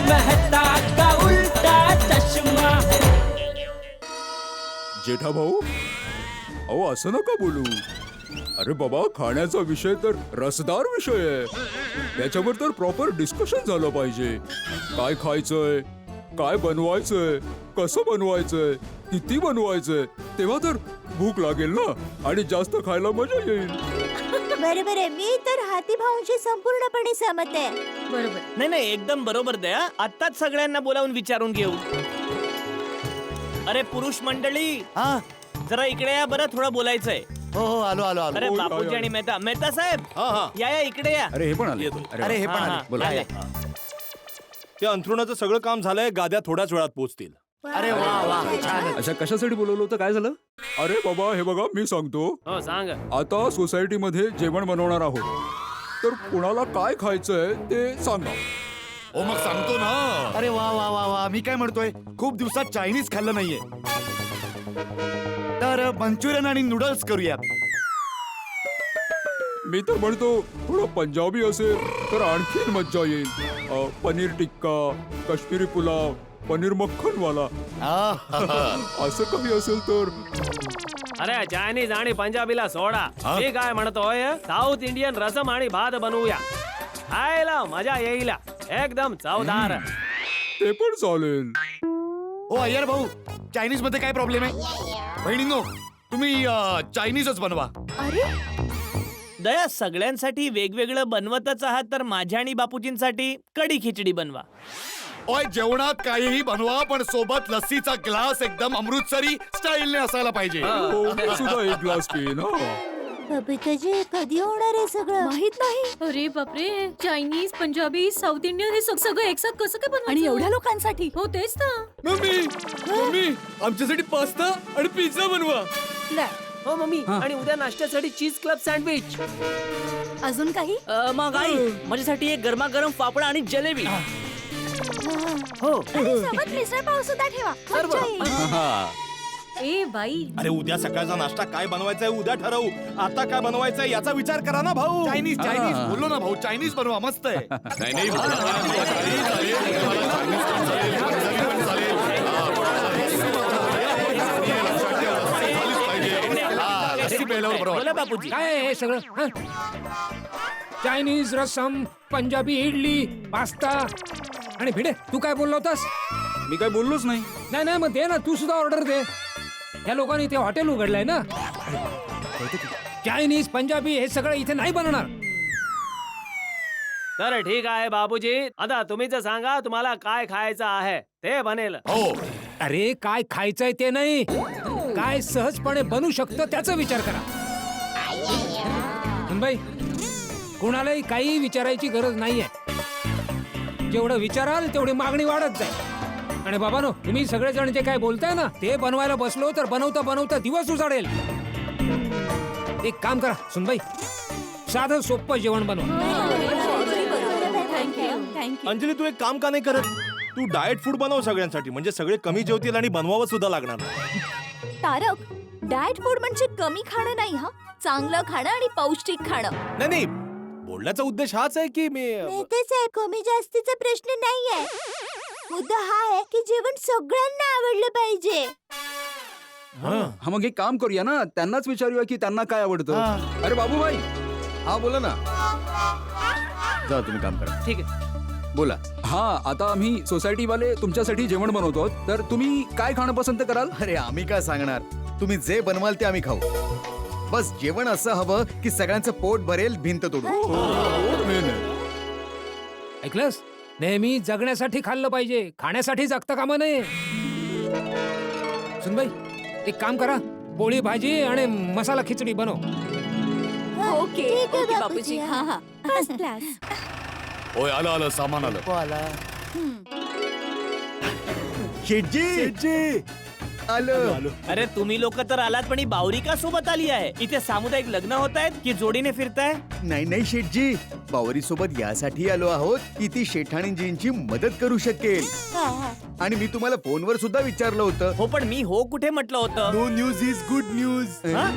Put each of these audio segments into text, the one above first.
मेहता का उल्टा चष्मा. जेठा भाऊ, अहो असं नका बोलू. अरे बाबा, खाण्याचा विषय तर रसदार विषय आहे. त्याच्यावर तर प्रॉपर डिस्कशन झालं पाहिजे. काय खायचंय, काय बनवायचंय, कसं बनवायचंय, किती बनवायचंय, तेव्हा तर भूक लागेल ना आणि जास्त खायला मजा येईल. बरोबर आहे. मी तर हाती भाऊंशी संपूर्णपणे सहमत आहे. बरोबर. नाही नाही, एकदम बरोबर दया. आत्ताच सगळ्यांना बोलावून विचारून घेऊ. अरे पुरुष मंडळी, हा जरा इकडे या बरं, थोडं बोलायचंय. हो हो आलो आलो आलो. अरे हो, बापूजी या. आणि मेहता, मेहता साहेब या या इकडे या. अरे हे पण आले. अरे हे पण हा, आले. हा, बोला. या, या. ते अंथरुणाचं सगळं काम झालंय. गाद्या थोड्याच वेळात पोहोचतील. अरे वा वा छान. अच्छा, कशासाठी बोलवलं होतं, काय झालं? अरे बाबा, हे बघा, मी सांगतो. हो सांग. आता सोसायटीमध्ये जेवण बनवणार आहोत, तर कुणाला काय खायचंय ते सांगा. हो मग सांगतो ना. अरे वा वा वा वा. मी काय म्हणतोय, खूप दिवसात चायनीज खाल्लं नाहीये, तर मंचुरियन आणि नूडल्स करूया. मी तर म्हणतो थोडं पंजाबी असेल तर आणखीन मज्जा येईल. पनीर टिक्का, काश्मीरी पुलाव, पनीर मक्खनवाला, असं काही असेल तर. अरे चायनीज आणि पंजाबीला सोडा. मी काय म्हणतोय, साऊथ इंडियन रसम आणि भात बनवूया. खायला मजा येईल, एकदम चवदार. ते पण चालेल. हो अय्यर भाऊ, चायनीज मध्ये काय प्रॉब्लेम आहे? बहिणींनो, तुम्ही चायनीजच बनवा. अरे दया, सगळ्यांसाठी वेगवेगळं बनवतच आहात, तर माझ्या आणि बापूजींसाठी कढी खिचडी बनवा. ओय, जेवणात काहीही बनवा, पण सोबत लस्सीचा ग्लास एकदम अमृतसरी स्टाईलने असायला पाहिजे. हो, मी सुद्धा एक ग्लास पिईन. बबिताजी, कधी होणार आहे सगळं माहित नाही. अरे बापरे, चायनीज, पंजाबी, साऊथ इंडियन हे सगळं एकसाथ कसं काय बनवायचं? आणि एवढ्या लोकांसाठी? हो तेच तर. मम्मी आमच्यासाठी पास्ता आणि पिझ्झा बनवा. हो मम्मी, आणि उद्या नाश्त्यासाठी चीज क्लब सँडविच. अजून काही? मग आई, माझ्यासाठी एक गरमागरम फाफडा आणि जलेबी. हो. आणि सोबत मिसळ पाव सुद्धा ठेवा. मज्जा येईल. ए बाई, अरे उद्या सकाळचा नाश्ता काय बनवायचा आहे उद्या ठरवू. आता काय बनवायचं आहे याचा विचार करा ना भाऊ. चायनीज चायनीज बोललो ना भाऊ, चायनीज बनवा, मस्त आहे. बोला बापूजी. काय हे सगळं? हं? चायनीज, रसम, पंजाबी इडली, पास्ता आणि भिडे. तू काय बोललो होतास? मी काय बोललोच नाही. नाही नाही, मग दे ना, तू सुद्धा ऑर्डर दे. या लोकांनी इथे हॉटेल उघडलंय ना. चायनीज, पंजाबी हे सगळं इथे नाही बनणार. तर ठीक आहे बाबूजी, आता तुम्हीच सांगा तुम्हाला काय खायचं आहे, ते बनेल. हो अरे काय खायचंय ते नाही, काय सहजपणे बनू शकतं त्याचा विचार करा. सुनबाई, कुणालाही काही विचारायची गरज नाहीये. जेवढं विचाराल तेवढी मागणी वाढत जाईल. आणि बाबानो, तुम्ही सगळेजण जे काय बोलताय ना, ते बनवायला बसलो तर बनवता बनवता दिवस उजाडेल. एक काम करा सुनबाई, साधं सोपं जेवण बनवा. थँक्यू. अंजली, तू एक काम का नाही करत? तू डाएट फूड बनव सगळ्यांसाठी, म्हणजे सगळे कमी जेवतील आणि बनवावं सुद्धा लागणार नाही. तारक, डाएट फूड म्हणजे कमी खाणं नाही, हा चांगलं खाणं आणि पौष्टिक खाणं. नाही नाही, बोलण्याचा उद्देश हाच आहे की मी तेच आहे, कमी जास्तीचा प्रश्न नाहीये. मुद्दा हा आहे की जेवण सगळ्यांना आवडलं पाहिजे. हा, मग एक काम करूया ना, त्यांनाच विचारूया की त्यांना काय आवडतं. अरे बाबूभाई, हा बोला ना. जा तुम्ही काम करा. ठीक आहे. बोला. हा, आता आम्ही सोसायटीवाले तुमच्यासाठी जेवण बनवतो, तर तुम्ही काय खाणं पसंत कराल? अरे आम्ही काय सांगणार, तुम्ही जे बनवाल ते आम्ही खाऊ. बस जेवण असं हवं की सगळ्यांचं पोट भरेल, भिंत तोडू. ऐकलंस? नेहमी जगण्यासाठी खाल्लं पाहिजे, खाण्यासाठी जगता कामा नये. सुनबाई, एक काम करा, पोळी भाजी आणि मसाला खिचडी बनव. Okay okay Bapuji. हा हा, फर्स्ट क्लास. ओय, आलं आलं, सामान आलं. शेटजी आलं. अरे तुम्ही लोक तर आलात, पण ही बावरी का सोबत आली आहे? इथे सामुदायिक लग्न होत आहेत की जोडीने फिरताय? नाही नाही शेटजी, बावरी सोबत यासाठी आलो आहोत की ती शेठाणीजींची मदत करू शकेल. आणि मी तुम्हाला फोनवर सुद्धा विचारलं होतं. हो, पण मी हो कुठे म्हटलं होतं? No news is good news. हा?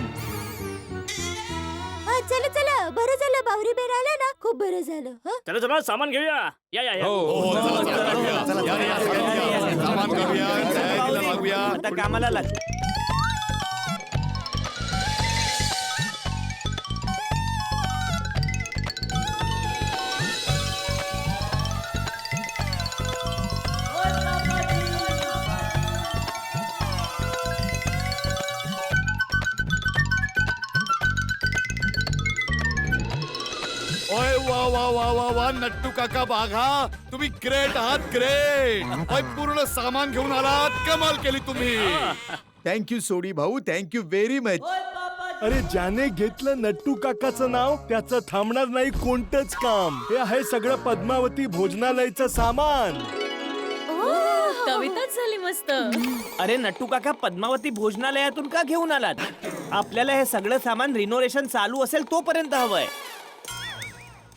चला चला, बरं झालं आपला बावरी बेर आला ना, खूप बरं झालं. हं? चला चला सामान घेऊया. या या या. आता कामाला लाग. ओय वा वा वा वा वा नट्टू काका बाघा, तुम्ही ग्रेट आहात, ग्रेट. ओय पूर्ण सामान घेऊन आलात, कमाल केली तुम्ही. थँक्यू सोडी भाऊ, थँक्यू व्हेरी मच. अरे ज्याने घेतलं नट्टू काकाचं नाव त्याचं थांबणार नाही कोणतंच काम. हे आहे सगळं पद्मावती भोजनालयचं सामान. कविताच झाली मस्त. अरे नट्टू काका, पद्मावती भोजनालयातून का घेऊन आलात? आपल्याला हे सगळं सामान रिनोव्हेशन चालू असेल तोपर्यंत हवंय.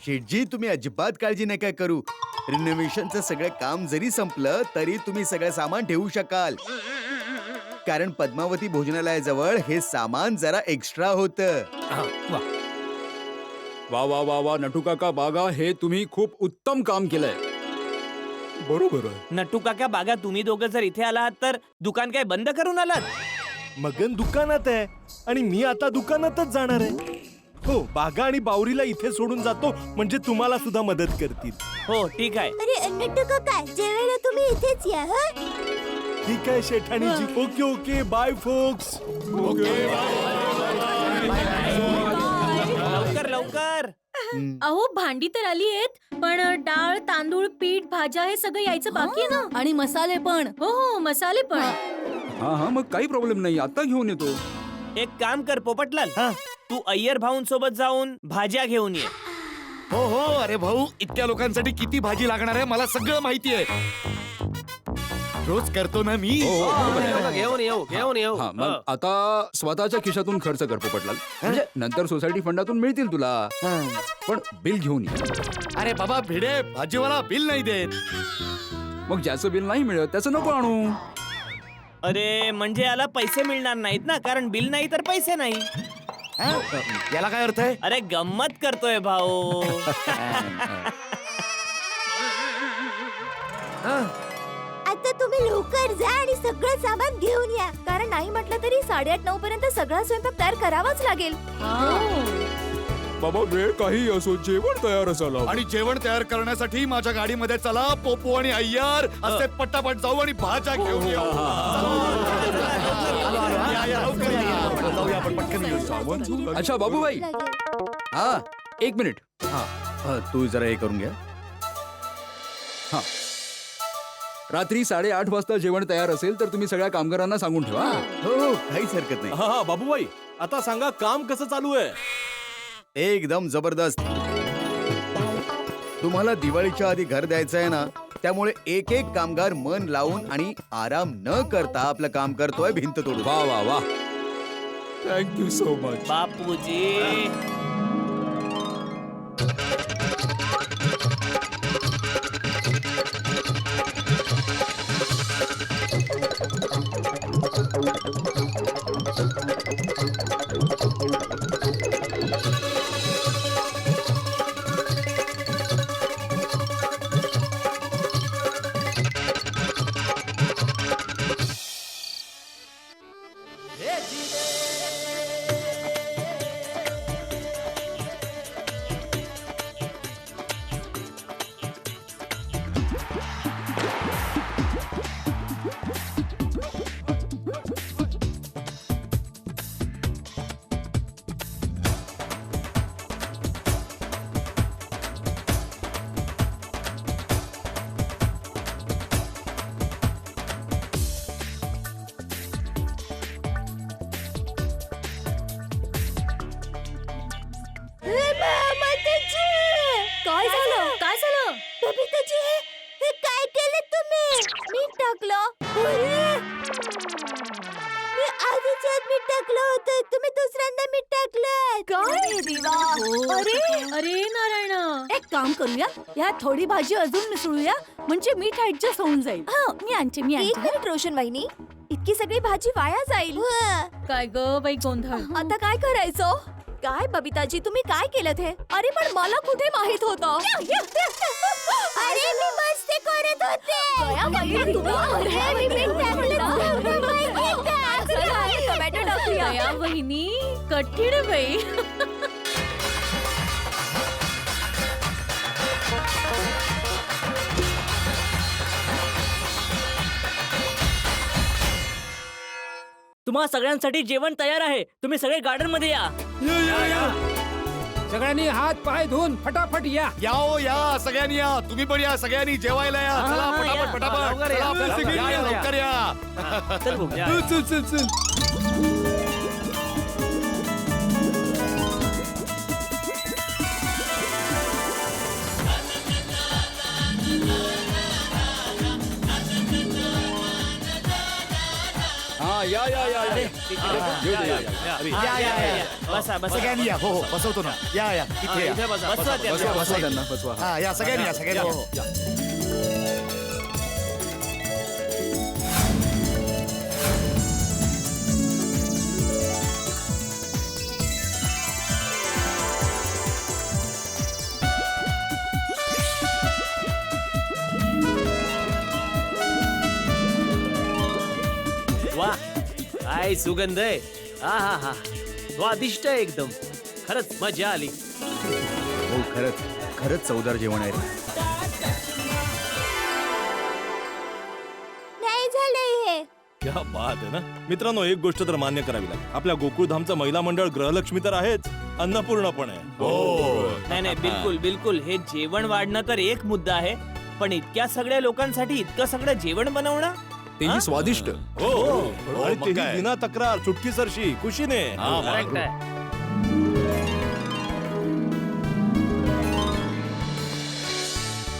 शेठजी, तुम्ही अजिबात काळजी नका करू. रिनोव्हेशनचं सगळं काम जरी संपलं तरी तुम्ही सगळं सामान ठेवू शकाल, कारण पद्मावती भोजनालयाजवळ हे सामान जरा एक्स्ट्रा होतं. वा वा वा वा नटू काका बागा, हे तुम्ही खूप उत्तम काम केलंय. बरोबर आहे. नट्टू काका बागा, तुम्ही दोघं जर इथे आलात तर दुकान काय बंद करून आलात? मगन दुकानात आहे आणि मी आता दुकानातच जाणार आहे. हो, बागा आणि बावरीला इथे सोडून जातो, म्हणजे तुम्हाला सुद्धा मदत करतील. हो ठीक आहे. अरे नट्टू काका, जेवायला तुम्ही इथेच या. हं? ठीक आहे शेठाणीजी. ओके ओके, बाय फोक्स. लवकर लवकर. अहो भांडी तर आली आहेत, पण डाळ, तांदूळ, पीठ, भाज्या हे सगळं यायचं बाकी आहे ना. आणि मसाले पण. हो हो, मसाले पण. हा हा, मग काही प्रॉब्लेम नाही, आता घेऊन येतो. एक काम कर पोपटलाल, तू अय्यर भाऊंसोबत जाऊन भाज्या घेऊन ये. हो हो, अरे भाऊ, इतक्या लोकांसाठी किती भाजी लागणार आहे मला सगळं माहिती आहे. रोज करतो ना मी. घेऊन येऊ घेऊन येऊ. हा, मग आता स्वतःच्या खिशातून खर्च कर पोपटलाल, म्हणजे नंतर सोसायटी फंडातून मिळतील तुला. पण बिल घेऊन ये. अरे बाबा भिडे, भाजीवाला बिल नाही देत. मग ज्याचं बिल नाही मिळत त्याचं नको आणू. अरे म्हणजे याला पैसे मिळणार नाहीत ना, कारण बिल नाही तर पैसे नाही. याला काय अर्थ आहे? अरे गंमत करतोय भाऊ. आता तुम्ही लवकर जा आणि सगळं सामान घेऊन या, कारण नाही म्हटलं तरी 8:30-9 पर्यंत सगळा स्वयंपाक तयार करावाच लागेल. बाबा वेळ काही असो, जेवण तयार असायला. आणि जेवण तयार करण्यासाठी माझ्या गाडीमध्ये चला. पोपू आणि अय्यर असे पटापट जाऊ आणि भाज्या घेऊन येऊ. अच्छा बाबूबाई, हा, 1 मिनिट. तू जरा हे करून घ्या. हा, रात्री 8:30 वाजता जेवण तयार असेल तर तुम्ही सगळ्या कामगारांना सांगून ठेवा. हो हो, काहीच हरकत नाही. हा हा बाबूबाई, आता सांगा काम कसं चालू आहे? एकदम जबरदस्त. तुम्हाला दिवाळीच्या आधी घर द्यायचं आहे ना, त्यामुळे एक एक कामगार मन लावून आणि आराम न करता आपलं काम करतोय भिंत तोडून. वा वा वा, थँक्यू सो मच. बापूजी. काय झालं? काय झालं? बबिताजी, हे काय केलं तुम्ही? मीठ टाकलं. अरे! मी आधीच यात मीठ टाकलं होतं, तुम्ही दुसऱ्यांदा मीठ टाकलं. काय देवा? अरे नारायण, एक काम करूया, यात थोडी भाजी अजून मिसळूया, म्हणजे मीठ ऍडजस्ट होऊन जाईल. मी आणते. एक मिनिट रोशन वहिनी, इतकी सगळी भाजी वाया जाईल. काय ग बाई गोंधळ. आता काय करायचं? काय बबिताजी तुम्ही काय केलं हे? अरे पण मला कुठे माहित होतं? अरे मी मस्ती करत होते. दया बाई, तुला अरे मी मीठ टाकलं. टोमॅटो टाकूया. दया वहिनी कठीण आहे बाई. तुम्हा सगळ्यांसाठी जेवण तयार आहे. तुम्ही सगळे गार्डन मध्ये या. सगळ्यांनी हात पाय धुवून फटाफट या. या हो या सगळ्यांनी या. तुम्ही पण या सगळ्यांनी जेवायला या. हा, चला हा, पटापट या. पटापट. लवकर या, चला, आपल्या लवकर सगळी या, या, या. लवकर या. चल भाऊ. या. चल चल चल. हा या या या या. येऊ दे, या, या. बसा बसा. सगळ्यांनी या. हो हो बसवतो ना. या या इथे या. इथे बसा. बसवा त्यांना. बसवा बसवा त्यांना बसवा. हा या सगळ्यांनी या सगळ्यांनी हो, या. वा काय सुगंध आहे. हा हा हा स्वादिष्ट आहे एकदम. खरंच मजा आली. हो खरंच खरंच चवदार जेवण आहे रे. नाही झालंय हे. क्या बात आहे ना. मित्रांनो एक गोष्ट तर मान्य करावी लागेल. आपल्या गोकुळधामचं महिला मंडळ गृहलक्ष्मी तर आहेच, अन्नपूर्णा पण आहे. नाही नाही बिलकुल बिलकुल. हे जेवण वाढणं तर एक मुद्दा आहे, पण इतक्या सगळ्या लोकांसाठी इतकं सगळं जेवण बनवणं तेही स्वादिष्ट. हो आणि तेही बिना तक्रार, चुटकीसरशी, खुशीने. करेक्ट आहे.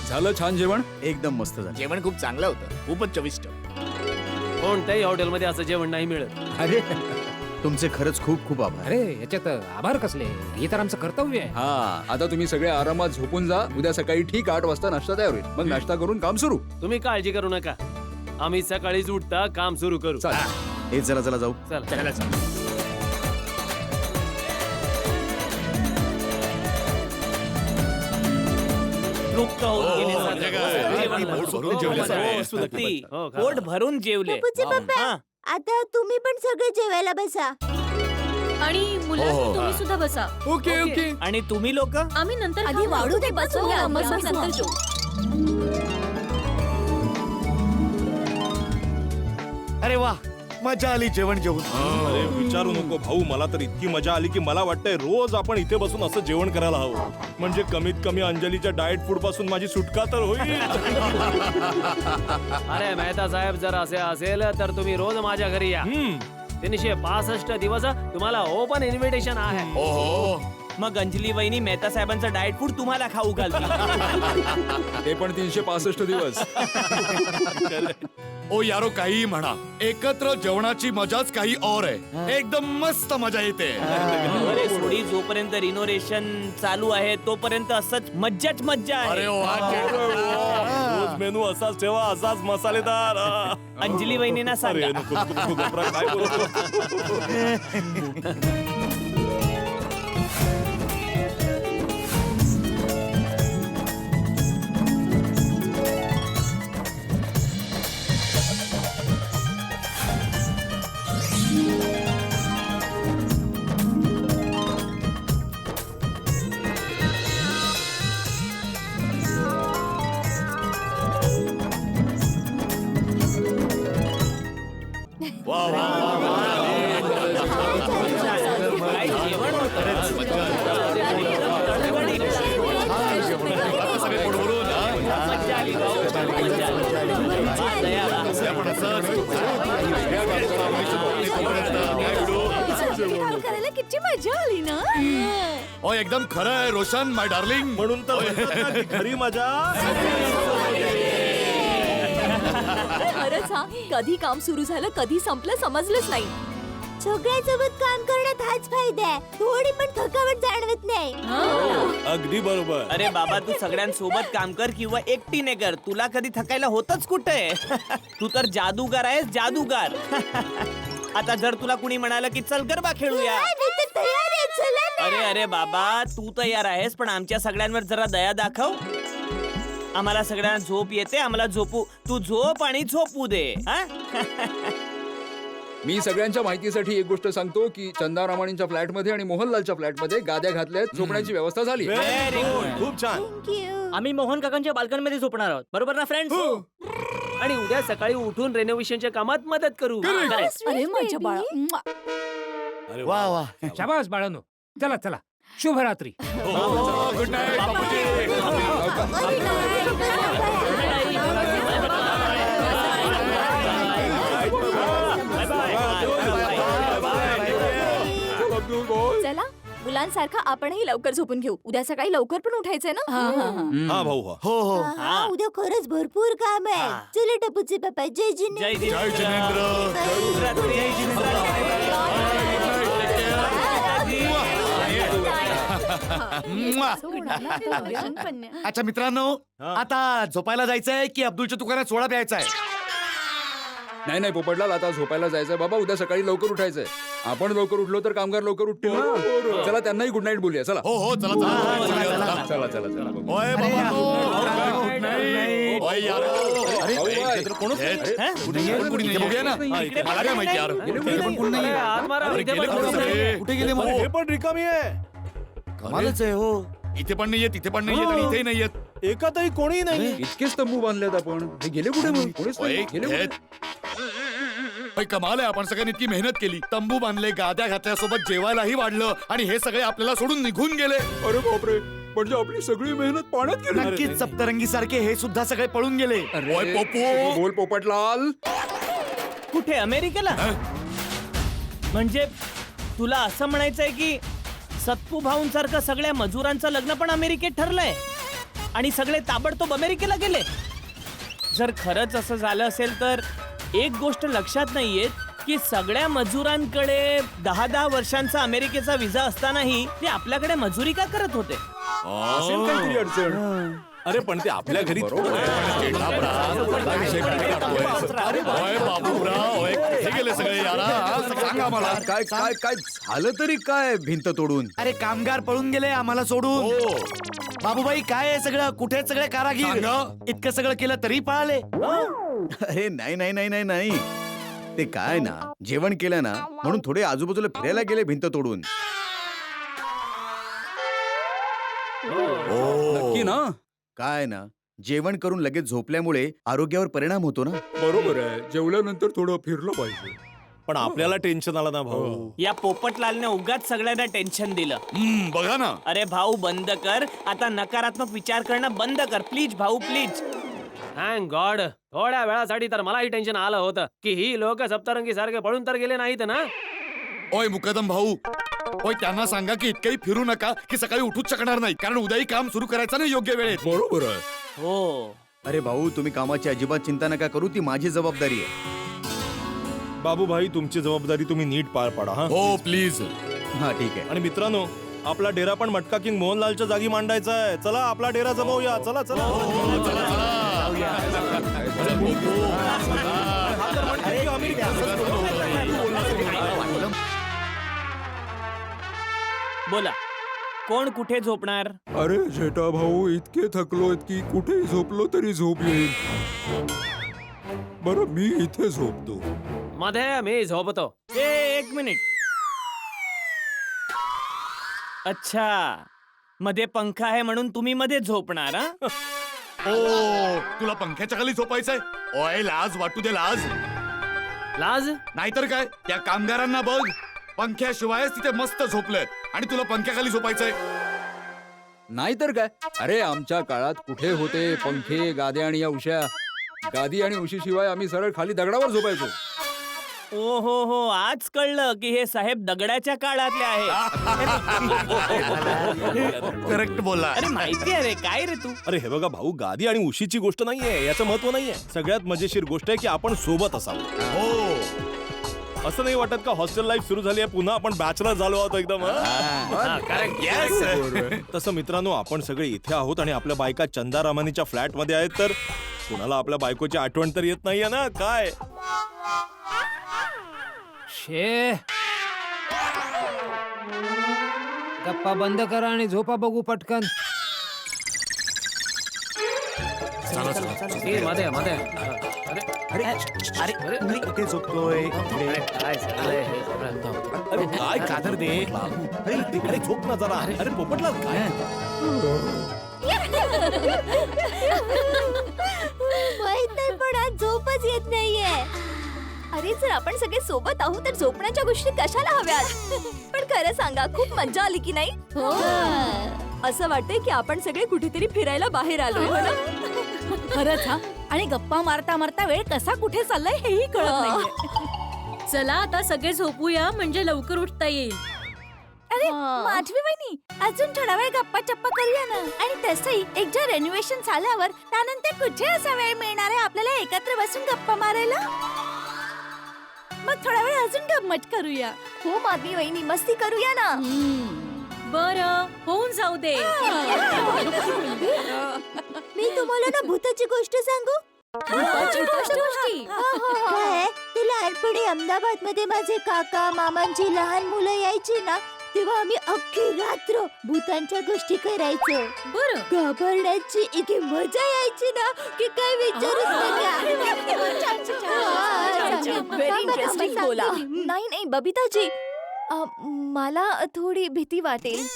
झालं छान जेवण. एकदम मस्त झालं. जेवण खूप चांगलं होतं. खूपच चविष्ट. कोणत्याही हॉटेलमध्ये असं जेवण नाही मिळत. अरे तुमचे खरंच खूप खूप आभार. अरे याच्यात आभार कसले, हे तर आमचं कर्तव्य आहे. हा आता तुम्ही सगळे आरामात झोपून जा. उद्या सकाळी ठीक 8 वाजता नाश्ता तयार होईल. मग नाश्ता करून काम सुरू. तुम्ही काळजी करू नका. आम्ही सकाळीच उठता काम सुरू करू. चालेल. हे चला चला जाऊ. चला. तृप्त होऊन गेले सगळे. जेवण पोट भरून हो, जेवले हो, सगळे. स्तुती. हो, खा. पोट भरून जेवले. बापूजी पप्पा हा. आता तुम्ही पण सगळे जेवायला बसा. आणि मुलं तुम्ही सुद्धा बसा. Okay okay. आणि तुम्ही लोक आम्ही नंतर आधी खाऊ. वाढू दे, बसूया, हो, मग आम्ही बसू. नंतर जेवू. अरे वा मजा आली जेवण जेवून. अरे विचारू नको भाऊ. मला तर इतकी मजा आली की मला वाटतंय रोज आपण इथे बसून असं जेवण करायला हवं. म्हणजे कमीत कमी अंजलीच्या डाएट फूड पासून माझी सुटका तर होईल. अरे मेहता साहेब जर असे असेल तर तुम्ही रोज माझ्या घरी या. 365 दिवस तुम्हाला ओपन इन्व्हिटेशन आहे. मग अंजली वहिनी मेहता साहेबांचं डाएट फूड तुम्हाला खाऊ घालतील. ते पण 365 दिवस. ओ यारो काही म्हणा, एकत्र जेवणाची मजाच काही और आहे. एकदम मस्त मजा येते. अरे सोडी जोपर्यंत रिनोव्हेशन चालू आहे तोपर्यंत असंच मज्जाच मज्जा आहे. रोज मेनू असाच ठेवा, असाच मसालेदार. अंजली वहिनींना सांगा. अरे नको, नको, नको, गप्रा, काय बोलतो? काय जेवण होतं. मज्जा आली भाऊ. मज्जा आली. करायला किती मजा आली ना. ओ एकदम खरं आहे रोशन माय डार्लिंग. म्हणून तर म्हणतात ना की खरी मजा. खरंच हा, कधी काम सुरू झालं कधी संपलं समजलंच नाही. सगळ्यासोबत काम करण्यात हाच फायदा आहे. थोडी पण थकावट जाणवत नाही. अगदी बरोबर. अरे बाबा तू सगळ्यांसोबत काम कर किंवा एकटीने कर. तुला कधी थकायला होतच कुठे. तू तर जादूगार आहेस जादूगार. आता जर तुला कुणी म्हणालं की चल गरबा खेळूया मी तर तयार आहे. चला ना. अरे अरे बाबा, तू तयार आहेस, पण आमच्या सगळ्यांवर जरा दया दाखव. आम्हाला सगळ्यांना झोप येते, आम्हाला झोपू. तू झोप आणि झोपू दे. हा? मी सगळ्यांच्या माहितीसाठी एक गोष्ट सांगतो की चंदा रामाणींच्या फ्लॅटमध्ये आणि मोहनलालच्या फ्लॅटमध्ये गाद्या घातल्यात, झोपण्याची व्यवस्था झाली. Very good. खूप छान. थँक्यू. आम्ही मोहन काकांच्या बाल्कनमध्ये झोपणार आहोत, बरोबर ना फ्रेंड्स? आणि उद्या सकाळी उठून रेनोव्हेशनच्या कामात मदत करू. अरे माझ्या बाळा म्वा. अरे वा वा. शाबास बाळांनो, चला चला, शुभरात्री. गुड नाईट चला, मुलांसारखं आपणही लवकर झोपून घेऊ. उद्या सकाळी लवकर पण उठायचंय ना. हा, हा, हा. हा भाऊ हा. हो हो. हा, उद्या खरंच भरपूर काम आहे. चला टपूचे पप्पा, जय जय जिनेंद्र. अच्छा मित्रांनो, आता झोपायला जायचंय की अब्दुलच्या दुकानात सोडा प्यायचा आहे? नाही नाही पोपटलाल, आता झोपायला जायचंय बाबा. उद्या सकाळी लवकर उठायचंय. आपण लवकर उठलो तर कामगार लवकर उठतील. चला त्यांनाही गुड नाईट बोलूया. चला हो हो, चला चला. चला चला चला बाबा. ओय बाबा, ओय यार. अरे भाऊ बाय. कुणी नाही बघूया ना. मला काय माहिती यार. इथे पण कोण नाही. हात मारा, अरे इथे गेले पण कुठे कोण सगळे? नाही. कुठे गेले मग? हे पण रिकामी आहे. कमालच आहे हो. इथे पण नाहीये, तिथे पण नाहीये आणि इथेही नाहीयेत. एकातही कोणी नाही. इतकेच तंबू बांधलेत आपण. हे गेले कुठे मग? कोणीच नाही. गेले कुठे? ओय, कमाल आहे. आपण सगळ्यांनी इतकी मेहनत केली, तंबू बांधले, गाद्या घातल्यासोबत जेवायलाही वाढलं आणि हे सगळे आपल्याला सोडून निघून गेले. अरे बापरे, म्हणजे आपली सगळी मेहनत पाण्यात गेली. नक्कीच सप्तरंगी सारखे हे सुद्धा सगळे पळून गेले. अरे, ओय पोपू. बोल पोपटलाल. कुठे? अमेरिकेला? म्हणजे तुला असं म्हणायचंय की सत्पू भाऊंसारखं सगळ्या मजुरांचं लग्न पण अमेरिकेत ठरलंय आणि सगळे ताबडतोब अमेरिकेला गेले? जर खरंच असं झालं असेल तर एक गोष्ट लक्षात नाहीये की सगळ्या मजुरांकडे 10-10 वर्षांचा अमेरिकेचा विजा असतानाही ते आपल्याकडे मजुरी का करत होते? असेल काहीतरी अडचण. अरे पण ते आपल्या घरी अरे बाबूराव, ओय, कुठे गेले सगळे यार? सांगा मला. काय काय काय झालं तरी काय भिंत तोडून? अरे कामगार पळून गेले आम्हाला सोडून. बाबूबाई, काय आहे सगळं? कुठे आहेत सगळे कारागीर? इतकं सगळं केलं तरी पळाले? अरे नाही नाही नाही नाही नाही, ते काय ना, जेवण केलं ना म्हणून थोडे आजूबाजूला फिरायला गेले भिंत तोडून. नक्की ना? काय ना, जेवण करून लगेच झोपल्यामुळे आरोग्यावर परिणाम होतो ना. बरोबर आहे, जेवल्यानंतर थोडं फिरलं पाहिजे. पण आपल्याला टेन्शन आलं ना भाऊ. या पोपटलालने उगाच सगळ्यांना टेन्शन दिलं. बघा ना. अरे भाऊ बंद कर आता, नकारात्मक विचार करणं बंद कर प्लीज भाऊ, प्लीज. थँक गॉड, थोड्या वेळासाठी तर मलाही टेन्शन आलं होतं की ही लोक सप्तरंगी सारखे पळून तर गेले नाहीत ना. ओय मुकदम भाऊ, ओय त्यांना सांगा की इतकंही फिरू नका की सकाळी उठूच शकणार नाही, कारण उद्याही काम सुरू करायचं नाही योग्य वेळेत. बरोबर आहे. हो. अरे भाऊ, तुम्ही कामाची अजिबात चिंता नका करू, ती माझी जबाबदारी आहे. बाबूभाई, तुमची जबाबदारी तुम्ही नीट पार पाडा. हा हो प्लीज. हा ठीक आहे. आणि मित्रांनो, आपला डेरा पण मटका किंग मोहनलालच्या जागी मांडायचा आहे. चला आपला डेरा जमवूया. चला चला. बोला, कोण कुठे झोपणार? अरे जेठा भाऊ, इतके थकलोत की कुठेही झोपलो तरी झोप येईल. बरं, मी इथे झोपतो. मध्ये मी झोपतो. एक मिनिट. अच्छा, मध्ये पंखा आहे म्हणून तुम्ही मध्ये झोपणार? हा? ओ, तुला पंख्याच्या खाली झोपायचंय? ओय लाज वाटू दे, लाज. लाज? नाहीतर काय, त्या कामगारांना बघ, पंख्याशिवाय तिथे मस्त झोपलेत आणि तुला पंख्याखाली झोपायचंय? नाहीतर काय. अरे आमच्या काळात कुठे होते पंखे, गाद्या आणि या उश्या? गादी आणि उशीशिवाय आम्ही सरळ खाली दगडावर झोपायचो. ओ हो, आज कळलं की हे साहेब दगडाच्या काळातले आहे. करेक्ट बोलला. अरे माहिती आहे रे, काय रे तू? अरे हे बघा भाऊ, गादी आणि उशीची गोष्ट नाहीये, याचं महत्व नाहीये. सगळ्यात मजेशीर गोष्ट आहे की आपण सोबत असावं. हो. असं नाही वाटत का हॉस्टेल लाईफ सुरू झाली आहे, पुन्हा आपण बॅचलर झालो आहोत एकदम? तसं मित्रांनो, आपण सगळे इथे आहोत आणि आपल्या बायका चंदा रामानीच्या फ्लॅट मध्ये आहेत, तर कुणाला आपल्या बायकोची आठवण तर येत नाहीये ना? काय शे गप्पा बंद करा आणि झोपा बघू पटकन. ए, मध्ये मध्ये अरे मी इथे झोपतोय काय चाललंय हे सगळं? अरे काय कादर दे अरे तिकडे झोप ना जरा. अरे पोपटलाल काय माहित नाही पण आज झोपच येत नाहीये. अरे जर आपण सगळे सोबत आहोत तर झोपण्याच्या गोष्टी कशाला हव्यात. पण खरं सांगा खूप मज्जा आली की नाही. असं वाटतंय की आपण सगळे कुठेतरी फिरायला बाहेर आलोय हो ना. खरंच हा. आणि गप्पा मारता मारता वेळ कसा कुठे चाललाय हेही कळत नाहीये. चला आता सगळे झोपूया म्हणजे लवकर उठता येईल. अरे माधवी वहिनी, अजून थोडा वेळ गप्पा टप्पा करूया ना. आणि तसंही एकदा रेनोव्हेशन झाल्यावर त्यानंतर कुठे असा वेळ मिळणार आहे आपल्याला एकत्र बसून गप्पा मारायला. मग थोडा वेळ अजून गंमत करूया. हो माधवी वहिनी मस्ती करूया ना. बरं होऊन जाऊ दे. मी तुम्हाला ना भूताची गोष्ट सांगू. काय ते लहानपणी अहमदाबाद मध्ये माझे काका मामांची लहान मुलं यायची ना तेव्हा आम्ही अख्खी रात्र भूतांच्या गोष्टी करायचो. बरं घाबरण्याची इतकी मजा यायची ना की काय विचारूच नका. व्हेरी इंटरेस्टिंग बोला. नाही नाही बबिताजी मला थोडी भीती वाटेल.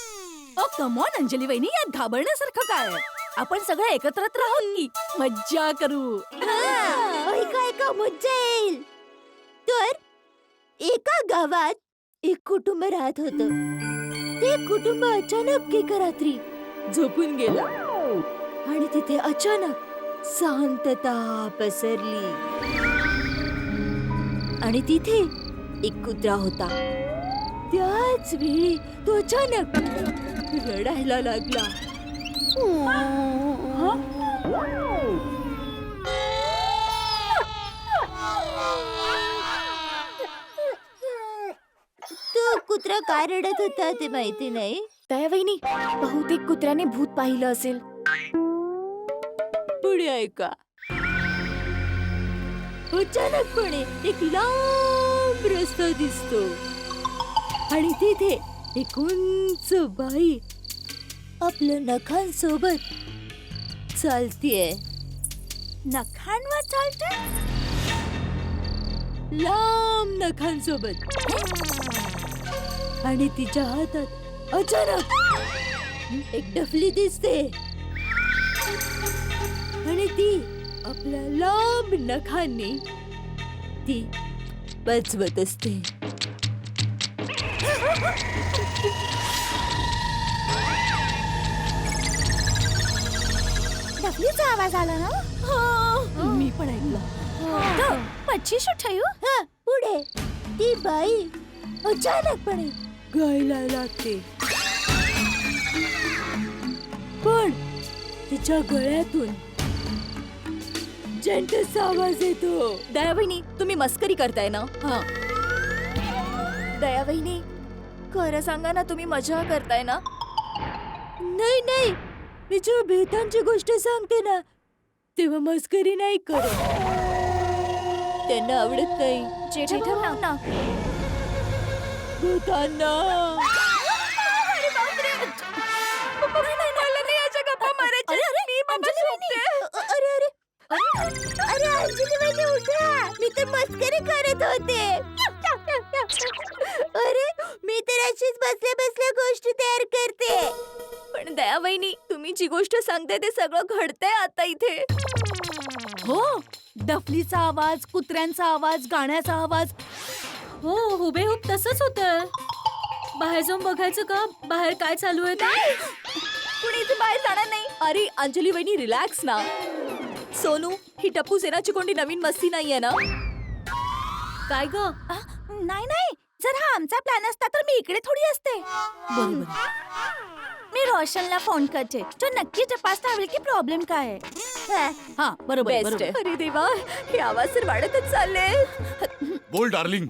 ओ कम ऑन अंजली वहिनी, यात घाबरण्यासारखं काय आहे? आपण सगळे एकत्रच राहून की मज्जा करू. ऐका ऐका मज्जा येईल. तर एका गावात एक कुटुंब राहत होत. ते कुटुंब अचानक एका रात्री झोपून गेलं आणि तिथे अचानक शांतता पसरली. आणि तिथे एक कुत्रा होता. त्याच वेळी तो अचानक रडायला लागला. तो कुत्रा का रडत होता ते माहिती नाही. दयावहिनी बहुतेक कुत्र्याने भूत पाहिलं असेल. पुढे ऐका. अचानकपणे एक लांब रस्ता दिसतो आणि तिथे एक उंच बाई आपल्या नखांसोबत चालतीये. नखांवर चालते? लांब नखांसोबत. आणि तिच्या हातात अचानक एक डफली दिसते आणि ती आपल्या लांब नखांनी ती बचवत असते. डफलीचा आवाज आला ना. मी पण ऐकलं. पच्चीस ठेवू. पुढे ती बाई अचानकपणे गायला लागते. पण तिच्या गळ्यातून जंटचा आवाज येतो. दयावहिनी तुम्ही मस्करी करताय ना. दयावहिनी खरं सांगा ना तुम्ही मजा करताय ना. नाही नाही मी जेव्हा भेतांची गोष्ट सांगते ना तेव्हा मस्करी नाही करत. त्यांना आवडत नाही. जेठालाल भूतांना. अरे अंजली वहिनी उठा. मी तर मस्करी करत होते. अरे मी तर अशीच बसल्या बसल्या गोष्टी तयार करते. पण दयावहिनी तुम्ही जी गोष्ट सांगते ते सगळं घडतंय आता इथे. हो, डफलीचा आवाज, कुत्र्यांचा आवाज, गाण्याचा आवाज. हो हुबेहूब तसंच होतं. बाहेर जाऊन बघायचं का बाहेर काय चालू आहे ते. कुणी इथे बाहेर जाणार नाही. अरे अंजली वहिनी रिलॅक्स ना. सोनू ही टप्पू सेनाची कोणती नवीन मस्ती नाहीये ना. काय ग? नाही नाही, जर हा आमचा प्लॅन असता तर मी इकडे थोडी असते. बरोबर. मी रोशनला फोन करते. तो नक्की तपासता हवी की प्रॉब्लेम काय आहे. हा बरोबर बेस्ट. अरे देवा हे आवाज तर वाढतच चालले. बोल डार्लिंग.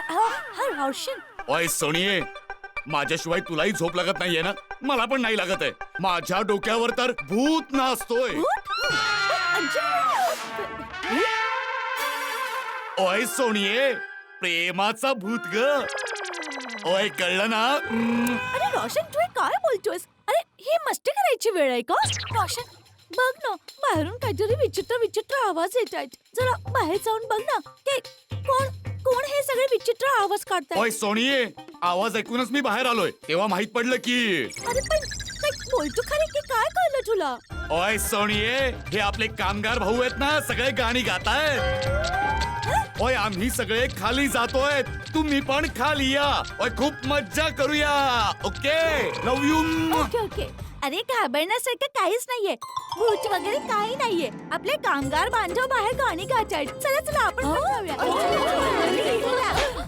हा रोशन. ओय सोनिये, माझ्याशिवाय तुलाही झोप लागत नाहीये ना. मला पण नाही लागत आहे. माझ्या डोक्यावर तर भूत नाचतोय. ओय सोनिये, प्रेमाचा भूत ग. ओय कळलं ना अरे रोशन तू हे काय बोलतोयस? अरे ही मस्ती करायची वेळ आहे का? रोशन बघ ना बाहेरून काहीतरी विचित्र विचित्र आवाज येत आहेत. जरा बाहेर जाऊन बघ ना ते कोण कोण हे सगळे विचित्र आवाज काढतायत. ओय सोनिये आवाज ऐकूनच मी बाहेर आलोय तेव्हा माहित पडलं की अरे पण काय बोलतो खरे की काय कळलं तुला? ओय सोनिये हे आपले कामगार भाऊ आहेत ना सगळे गाणी गातायत. ओय आम्ही सगळे खाली जातोय तुम्ही पण खाली या. ओय खूप मज्जा करूया. Okay love you. Okay okay अरे घाबरण्यासारखं काहीच नाहीये. भूत वगैरे काही नाहीये. आपले कामगार बांधव बाहेर गाणी गातायत. चला चला आपण पण जाऊया. चला.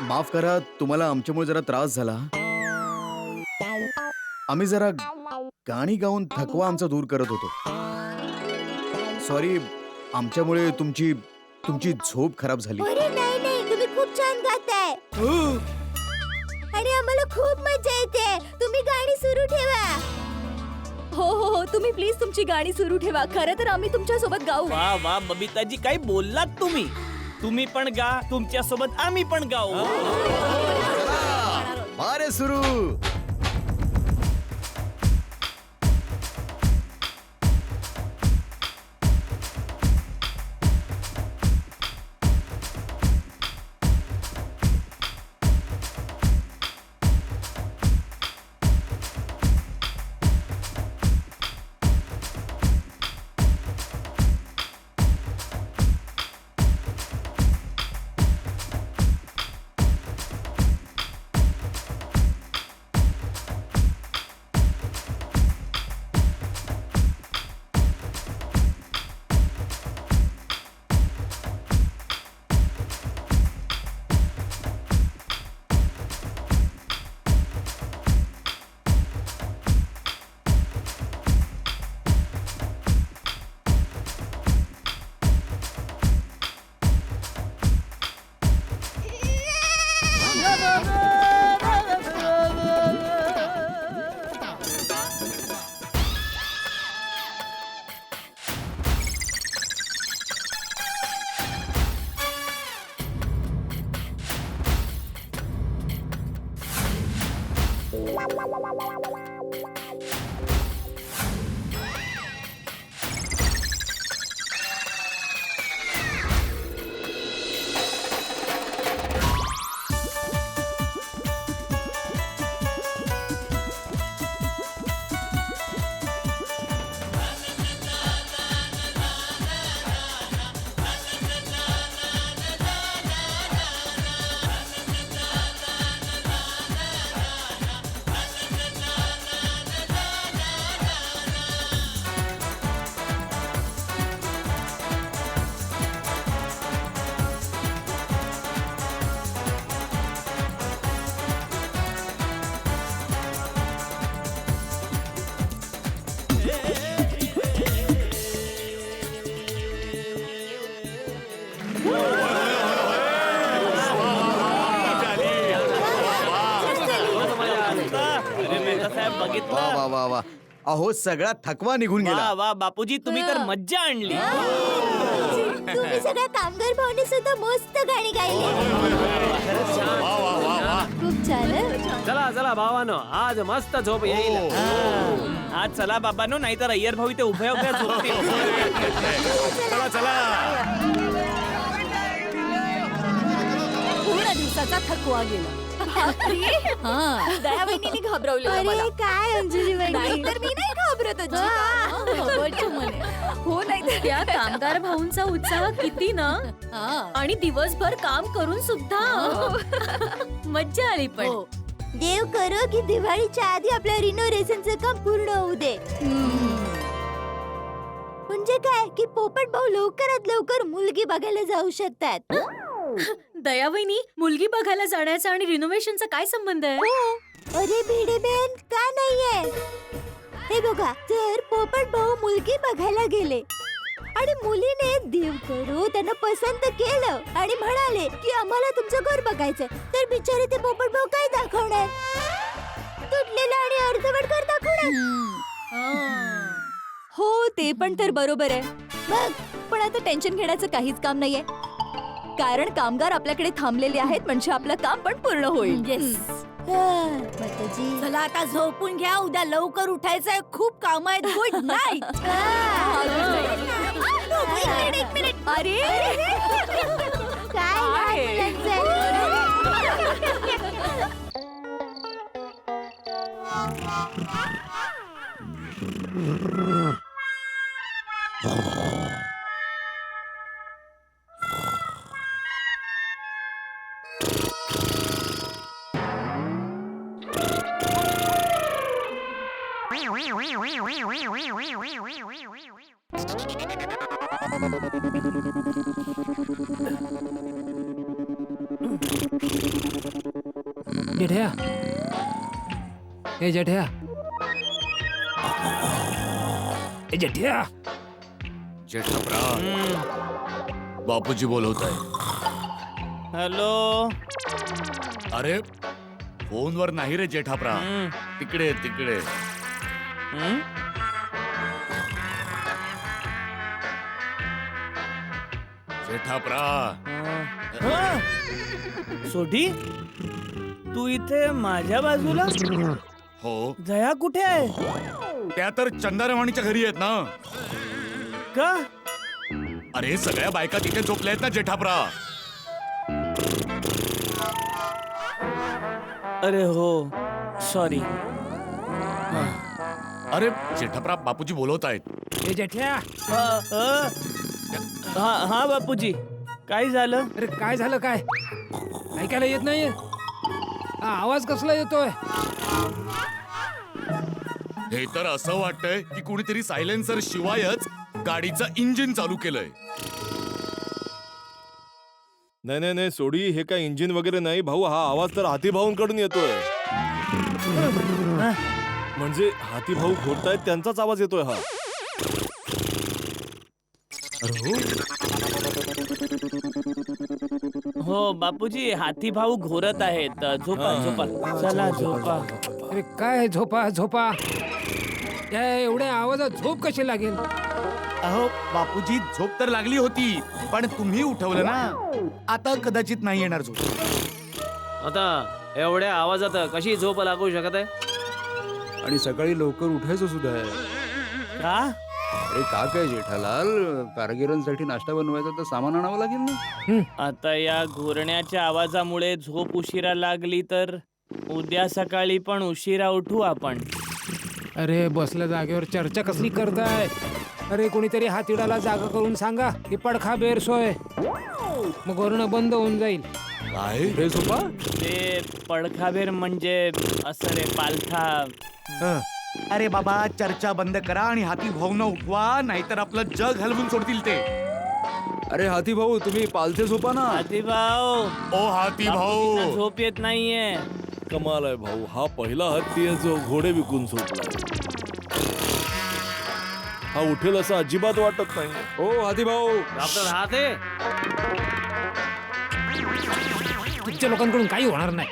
माफ करा तुम्हाला आमच्यामुळे जरा त्रास झाला. आम्ही जरा गाणी गाऊन थकवा आमचा दूर करत होतो. सॉरी आमच्यामुळे तुमची तुमची झोप खराब झाली. अरे नाही नाही तुम्ही खूप छान गाताय आणि आम्हाला खूप मजा येते. तुम्ही गाणी सुरू ठेवा. हो हो हो तुम्ही प्लीज तुमची गाणी सुरू ठेवा. खरं तर आम्ही तुमच्या सोबत गाऊ. वा वा बबिताजी काय बोललात तुम्ही. तुम्ही पण गा तुमच्या सोबत आम्ही पण गाऊ. मारे सुरू. वा वा वा वा अहो सगळा थकवा निघून गेला. वा वा बापूजी तुम्ही तर मज्जा आणली. तुम्ही सगळ्या कामगार भाऊनी सुद्धा मस्त गाणी गायली. खूप छान हं? चला चला भावानो आज मस्त झोप येईल. आज चला बाबांनो नाहीतर अय्यर भाऊ इथे उभ्या उभ्या झोपतील. चला चला. पूर्ण दिवसाचा थकवा गेला. दयावहिनी घाबरवलं अरे काय अंजली वहिनी तर मी नाही घाबरत हो नाही त्या कामगार भाऊंचा उत्साह किती ना. आणि दिवसभर काम करून सुद्धा मज्जा आली. पण देव करो की दिवाळीच्या आधी आपल्या रिनोव्हेशनचं काम पूर्ण होऊ दे. म्हणजे काय की पोपट भाऊ लवकरात लवकर मुलगी बघायला जाऊ शकतात. दयावहिनी मुलगी बघायला जाण्याचा आणि रिनोव्हेशनचा काय संबंध आहे? अरे भिडे बहन का नाहीये? हे बघा, जर पोपट भाऊ मुलगी बघायला गेले आणि मुलीने देव करू त्यांना पसंत केलं आणि म्हणाले की आम्हाला तुमचं घर बघायचंय, तर बिचारे ते पोपट भाऊ काय दाखवणार? तुटलेलं आणि अर्धवट घर दाखवणार. हो ते पण तर बरोबर आहे. मग पण आता टेन्शन घेण्याचं काहीच काम नाहीये, कारण कामगार आपल्याकडे थांबलेले आहेत, म्हणजे आपलं काम पण पूर्ण होईल. येस. चला आता झोपून घ्या, उद्या लवकर उठायचंय, खूप काम आहेत. Good night. एक मिनिट. अरे काय जेठ्या, ए जेठ्या, ए जेठ्या, जेठाप्रा, बापूजी बोलवत आहे. हॅलो. अरे फोनवर नाही रे जेठाप्रा, तिकडे तिकडे. जेठाप्रा, सोडी, तू इथे माझ्या बाजूला? हो जया कुठे आहे? त्या तर चंदारमाणीच्या घरी आहेत ना. का? अरे सगळ्या बायका तिथे झोपल्या आहेत ना जेठाप्रा. अरे हो, सॉरी. अरे जेठाप्रा, बापूजी बोलवत आहेत. ए जेठ्या, हा बापूजी, काय झालं? अरे काय झालं? काय ऐकायला येत नाहीये? हा आवाज कसला येतोय? हे तर असं वाटतंय की कुणीतरी सायलेन्सर शिवायच गाडीचं इंजिन चालू केलंय. नाही नाही नाही सोडी, हे काय इंजिन वगैरे नाही भाऊ, हा आवाज तर हाती भाऊंकडून येतोय. म्हणजे हाती भाऊ घोरतायत त्यांचाच आवाज येतोय हा. हो बापूजी, हाती भाऊ घोरत आहेत. झोपा झोपा, चला झोपा. अरे काय झोपा झोपा, त्या एवढ्या आवाजात झोप कशी लागेल? अहो बापूजी, झोप तर लागली होती, पण तुम्ही उठवलं ना. आता कदाचित नाही येणार झोप. आता एवढ्या आवाजात कशी झोप लागू शकत आहे? आणि सकाळी लवकर उठायचं सुद्धा आहे. का? अरे का काय जेठालाल, कारगिरांसाठी नाश्ता बनवायचा तर सामान आणावं लागेल ना. आता या घोरण्याच्या आवाजामुळे झोप उशिरा लागली तर उद्या सकाळी पण उशिरा उठू आपण. अरे बसल्या जागेवर चर्चा कसली करताय? अरे कोणीतरी हातिडाला जागा करून सांगा की पडखा बेरसोय, मग घोरणं बंद होऊन जाईल. काय रे झोपा. ते पडखाबेर म्हणजे असं रे, पालथा. अरे बाबा, चर्चा बंद करा आणि हाती भाऊंना उठवा, नाहीतर आपलं जग हलवून सोडतील ते. अरे हाती भाऊ, तुम्ही पालथे झोपा ना. हाती भाऊ, ओ हाती भाऊ, झोप येत नाहीये. कमाल आहे भाऊ, हा पहिला हत्ती आहे जो घोडे विकून झोपलाय. हा उठेल असं अजिबात वाटत नाही. हो हाती भाऊ. डॉक्टर हाते, तुमच्या लोकांकडून काही होणार नाही,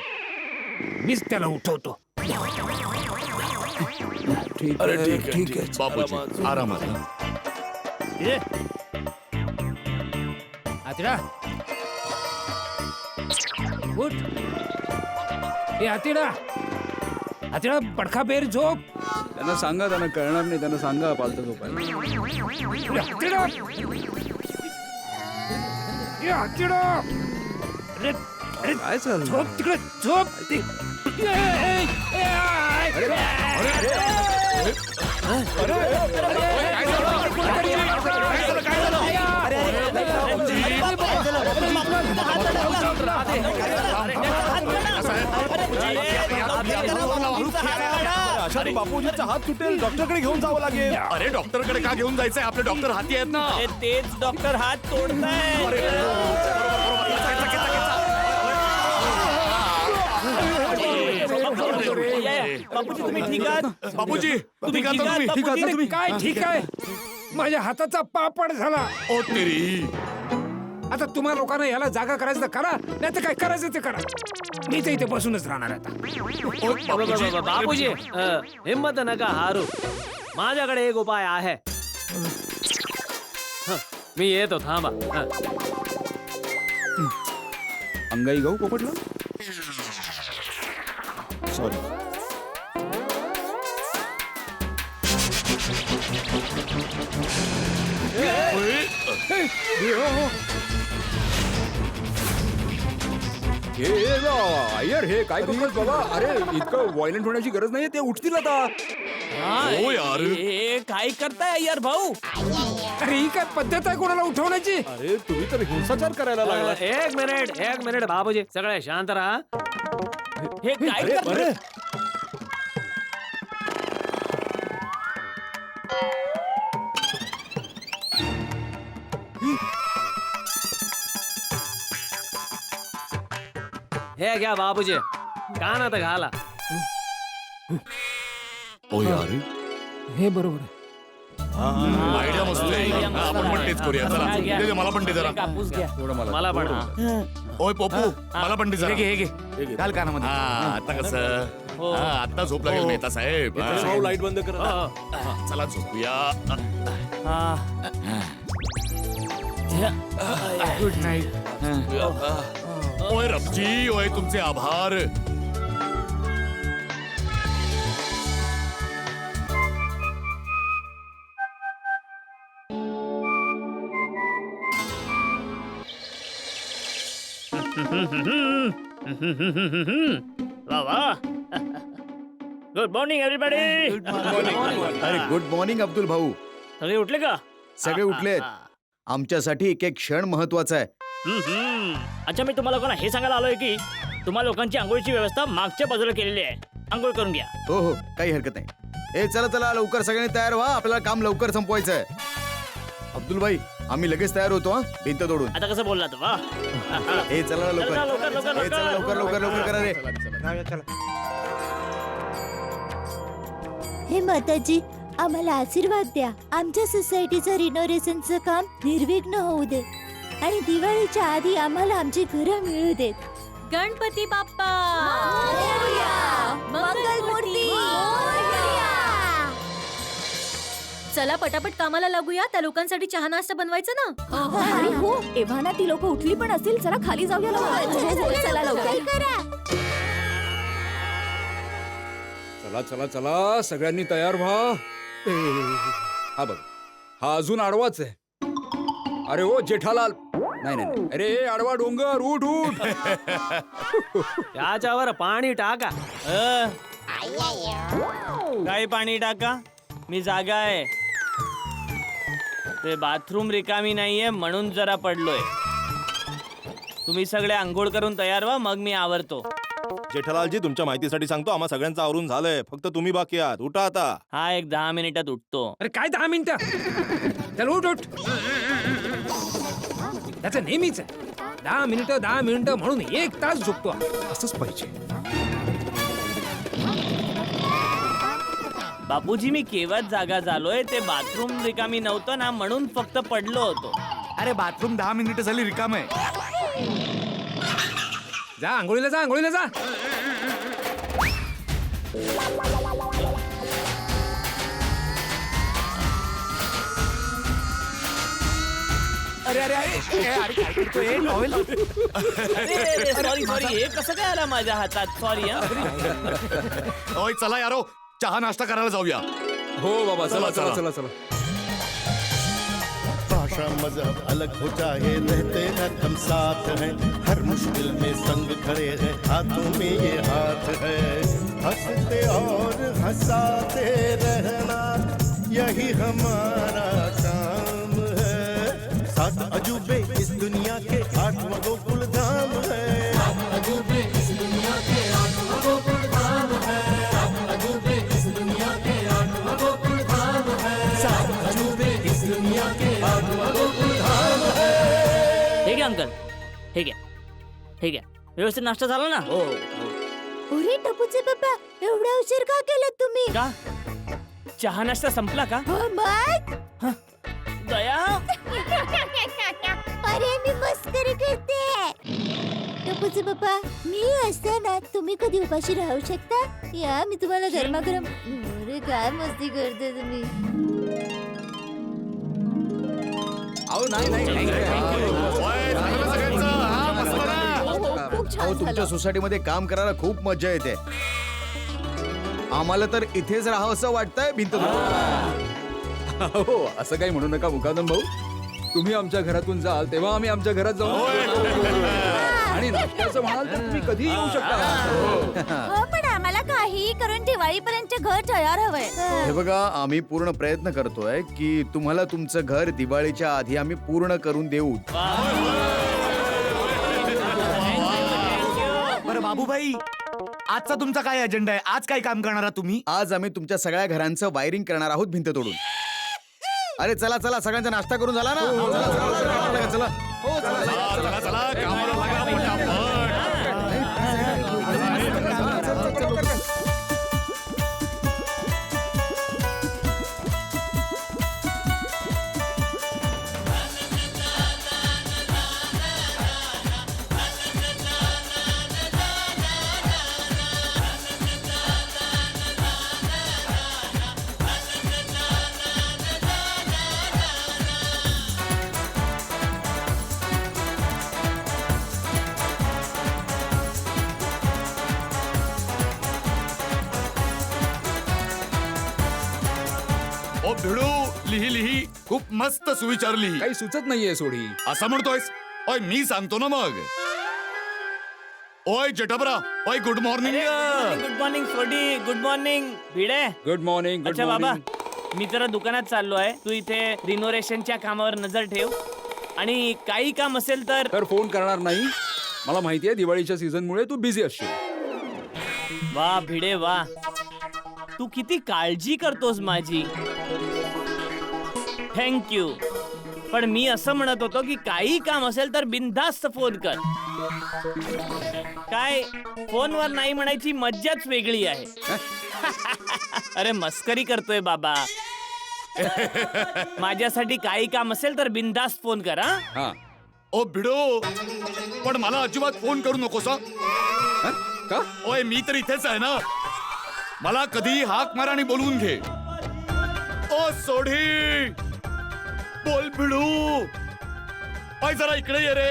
मीच त्याला उठवतो. अरे ठीक आहे. बापूजी आरामात. हातिडा उठ. ए हातिडा, हातिडा पडखा बेर झोप. त्यांना सांगा, त्यांना कळणार नाही, त्यांना सांगा पालथा झोपायला. हातिडा, ए हातिडा, अरे अरे काय चाललं? झोप तिकडे, झोप. अशा बापूजीचा हात तुटेल, डॉक्टरकडे घेऊन जावं लागेल. अरे डॉक्टरकडे का घेऊन जायचंय? आपले डॉक्टर हाती आहेत ना. अरे तेच डॉक्टर हात तोडताय. बापूजी तुम्ही ठीक आहात? बापूजी तुम्ही ठीक आहात ठीक आहात, तुम्ही? बापूजी? अरे काय ठीक आहे माझ्या हाताचा पापड झाला. ओ तेरी आता तुम्हा लोकांना याला जागा करायचं तर करा, नाही तर काय करायचं ते करा. मी तर इथे बसूनच राहणार आता. बापूजी हिम्मत नका हारू. माझ्याकडे एक उपाय आहे. मी येतो थांबा. अंगाई गाऊ पोपटला. सॉरी. अय्यर हे काय करतोस बाबा. अरे इतकं व्हायलेंट होण्याची गरज नाहीये, ते उठतील आता. हो यार. काय करताय यार भाऊ? अरे ही काय पद्धत आहे कोणाला उठवण्याची. अरे तुम्ही तर हिंसाचार करायला लागला. एक मिनिट बाबूजी सगळे शांत राहा. हे काय करताय? हे घ्या बाबूजी कानात घाला. ओ यार हे बरोबर आहे. आयडिया मस्त आहे. आपण पण तेच करूया. चला दे मला पण दे जरा. कापूस घ्या. मला पण ओय पोपू मला पण दे जरा. घाल कानामध्ये. आता कसं हो. आता झोप लागेल नेता साहेब. भाऊ लाईट बंद करा. चला झोपूया. Good night. ओय रबजी ओय तुमचे आभार. Good morning everybody. अरे गुड मॉर्निंग अब्दुल भाऊ. सगळे उठले का? सगळे उठलेत. आमच्यासाठी एक एक क्षण महत्वाचा आहे. अच्छा मी तुम्हाला कोणा हे सांगायला आलोय की तुम्हा लोकांची आंघोळीची व्यवस्था मागच्या बाजूला केलेली आहे. आंघोळ करून घ्या. हो हो काही हरकत नाही. ए चला चला लवकर सगळ्यांनी तयार व्हा. आपल्याला काम लवकर संपवायचं आहे. अब्दुल भाई आम्ही लगेच तयार होतो. हा भिंत तोडून. आता कसं बोललात वा? ए चला लवकर. चला, लवकर, लवकर, ए, चला लवकर लवकर लवकर करा रे. हे माताजी आम्हाला आशीर्वाद द्या. आमच्या सोसायटीचं रिनोव्हेशनचं काम निर्विघ्न होऊ दे आणि दिवाळीच्या आधी आम्हाला आमची घरं मिळू देत. गणपती बाप्पा मंगलमूर्ती चला पटापट कामाला लागूया. त्या लोकांसाठी चहा नाश्ता बनवायचा ना. अरे हो एव्हाना ती लोक उठली पण असतील. चला खाली जाऊया लवकर. चला लवकर. चला चला चला सगळ्यांनी तयार व्हा. हा बघ हा अजून आडवाच आहे. अरे ओ जेठालाल. नाही नाही नाही. अरे आडवा डोंगर उठ उठ. त्याच्यावर पाणी टाका. काय पाणी टाका? मी जागा आहे. ते बाथरूम रिकामी नाहीये म्हणून जरा पडलोय. तुम्ही सगळे आंघोळ करून तयार व्हा मग मी आवरतो. जेठालालजी तुमच्या माहितीसाठी सांगतो आम्हा सगळ्यांचं आवरून झालंय. फक्त तुम्ही बाकी आहात. उठा आता. हा एक 10 मिनिटात उठतो. अरे काय 10 मिनिटं. चल उठ उठ. त्याचं नेहमीच आहे 10 मिनिटं म्हणून 1 तास झोपतो. असंच पाहिजे. बापूजी मी केव्हाच जागा झालोय. ते बाथरूम रिकामी नव्हतं ना म्हणून फक्त पडलो होतो. अरे बाथरूम 10 मिनिटं झाली रिकाम आहे. जा आंघोळीला जा आंघोळीला जा. सॉरी सॉरी हे कसं काय आलं माझ्या हातात. सॉरी. ओय चला यारो चहा नाश्ता करायला जाऊया. हो बाबा चला चला चला चला. भाषा मजहब अलग हो चाहे रहते न हम साथ हैं. हर मुश्किल में संग खड़े हैं. हाथों में ये हाथ है. हंसते और हंसाते रहना यही हमारा काम है. 7 अजूबे इस दुनिया के 8वां गोकुल धाम है. 7 अजूबे इस दुनिया के 8वां गोकुल धाम है. 7 अजूबे इस दुनिया के 8वां गोकुल धाम है. 7 अजूबे इस दुनिया के 8वां गोकुल धाम है. ठीक आहे अंकल. ठीक आहे ठीक आहे. व्यवस्थित नाश्ता झाला ना? हो अरे टपूचे पप्पा, एवढा उशीर का केला तुम्ही? का चहा नाश्ता संपला का? हो मग. दया अरे मी मस्करी करते. टपूचे पप्पा, मी असताना तुम्ही कधी उपाशी राहू शकता? या मी तुम्हाला गरमागरम. अरे काय मस्ती करते तुम्ही. अहो नाही खूप छान अहो झालं. तुमच्या सोसायटीमध्ये काम करायला खूप मजा येते. आम्हाला तर इथेच राहावं असं वाटतंय भिंत हो असं काही म्हणू नका मुकादम भाऊ. तुम्ही आमच्या घरातून जाल तेव्हा आम्ही आमच्या घरात जाऊ आणि नाश्त्याचं म्हणाल तर तुम्ही कधी येऊ शकता. हो पण आम्हाला काहीही करून दिवाळीपर्यंत घर तयार हवंय. हे बघा, आम्ही पूर्ण प्रयत्न करतोय की तुम्हाला तुमचं घर दिवाळीच्या आधी आम्ही पूर्ण करून देऊ. बरं बाबूभाई, आजचा तुमचा काय अजेंडा आहे? आज काय काम करणार आहात तुम्ही? आज आम्ही तुमच्या सगळ्या घरांचं वायरिंग करणार आहोत भिंत तोडून. अरे चला चला, सगळ्यांचा नाश्ता करून झाला ना? चला, चला. हो, चला, चला. चला चला, कामाला लागा पटापट. ओ भिडू, लिही खूप मस्त सुविचार लिही. काही सुचत नाहीये सोडी. असं म्हणतोयस? ओय मी सांगतो ना मग. ओय जटाबरा, ओय good morning. Good morning Sodhi. Good morning Bhide. Good morning. अच्छा बाबा, मी जरा दुकानात चाललो आहे. तू इथे रिनोव्हेशनच्या कामावर नजर ठेव आणि काही काम असेल तर फोन करणार नाही. मला माहिती आहे दिवाळीच्या सीझन मुळे तू बिझी असशील. वा भिडे वा, तू किती काळजी करतोस माझी. थँक्यू. पण मी असं म्हणत होतो की काही काम असेल तर बिनधास्त फोन कर. काय फोनवर नाही म्हणायची मज्जाच वेगळी आहे. अरे मस्करी करतोय बाबा. माझ्यासाठी काही काम असेल तर बिनधास्त फोन कर. हा. ओ भिडो, पण मला अजिबात फोन करू नकोस हं? का? ओय मी तर इथेच आहे ना. मला कधी हाक मार आणि बोलवून घे. ओ सोडी, बोल भिडू. ओय जरा इकडे ये रे.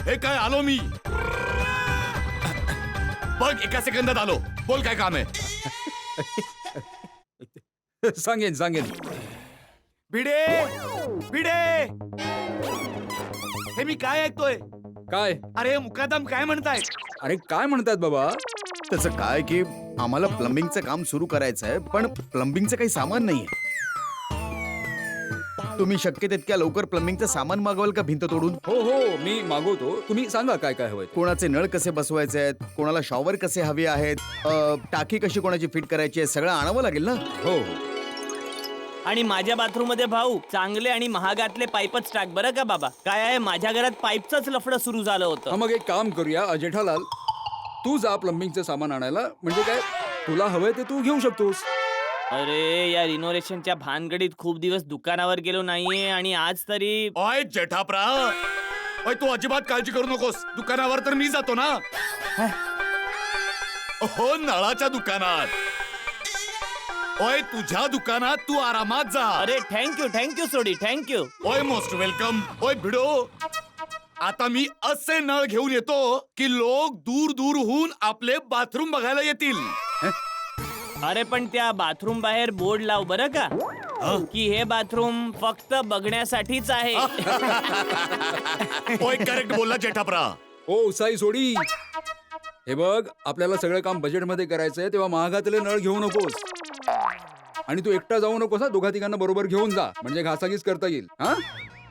हे काय आलो मी. बघ एका सेकंदात आलो. बोल काय काम आहे. सांगेन. भिडे भिडे, हे मी काय ऐकतोय? काय? अरे मुकादम काय म्हणताय? अरे काय म्हणतात बाबा? त्याचं काय की आम्हाला प्लंबिंगचं काम सुरू करायचं आहे, पण प्लंबिंगचं काही सामान नाहीये. तुम्ही शक्य तितक्या लवकर प्लंबिंगचं सामान मागवाल का भिंत तोडून? हो मी मागवतो. तुम्ही सांगा काय काय हवंय. कोणाचे नळ कसे बसवायचे आहेत, कोणाला शॉवर कसे हवे आहेत, टाकी कशी कोणाची फिट करायची आहे, सगळं आणावं लागेल ना. हो. आणि माझ्या बाथरूम मध्ये भाऊ चांगले आणि महागातले पाईपच टाक बरं का बाबा. काय आहे, माझ्या घरात पाईपचंच लफडं सुरू झालं होतं. मग एक काम करूया जेठालाल, तू जा प्लंबिंगचं सामान आणायला. म्हणजे काय तुला हवंय ते तू घेऊ शकतोस. अरे या रिनोव्हेशनच्या भानगडीत खूप दिवस दुकानावर गेलो नाहीये आणि आज तरी. ओय जेठाप्रा, ओय तू अजिबात काळजी करू नकोस. दुकानावर तर मी जातो ना. हो नळाच्या दुकानात. ओय तुझ्या दुकानात तू आरामात जा. अरे थँक्यू सोडी, थँक्यू. ओय मोस्ट वेलकम. ओय भिडो, आता मी असे नळ घेऊन येतो की लोक दूर दूरहून आपले बाथरूम बघायला येतील. अरे पण त्या बाथरूम बाहेर बोर्ड लाव बरं का, की हे बाथरूम फक्त बघण्यासाठीच आहे. ओय करेक्ट बोलला जेठाप्रा. ओ साई सोडी, हे बघ आपल्याला सगळं काम बजेटमध्ये करायचंय, तेव्हा महागातले नळ घेऊ नकोस. आणि तू एकटा जाऊ नकोस. दोघा तिघांना बरोबर घेऊन जा, म्हणजे घासाघीस करता येईल. हा.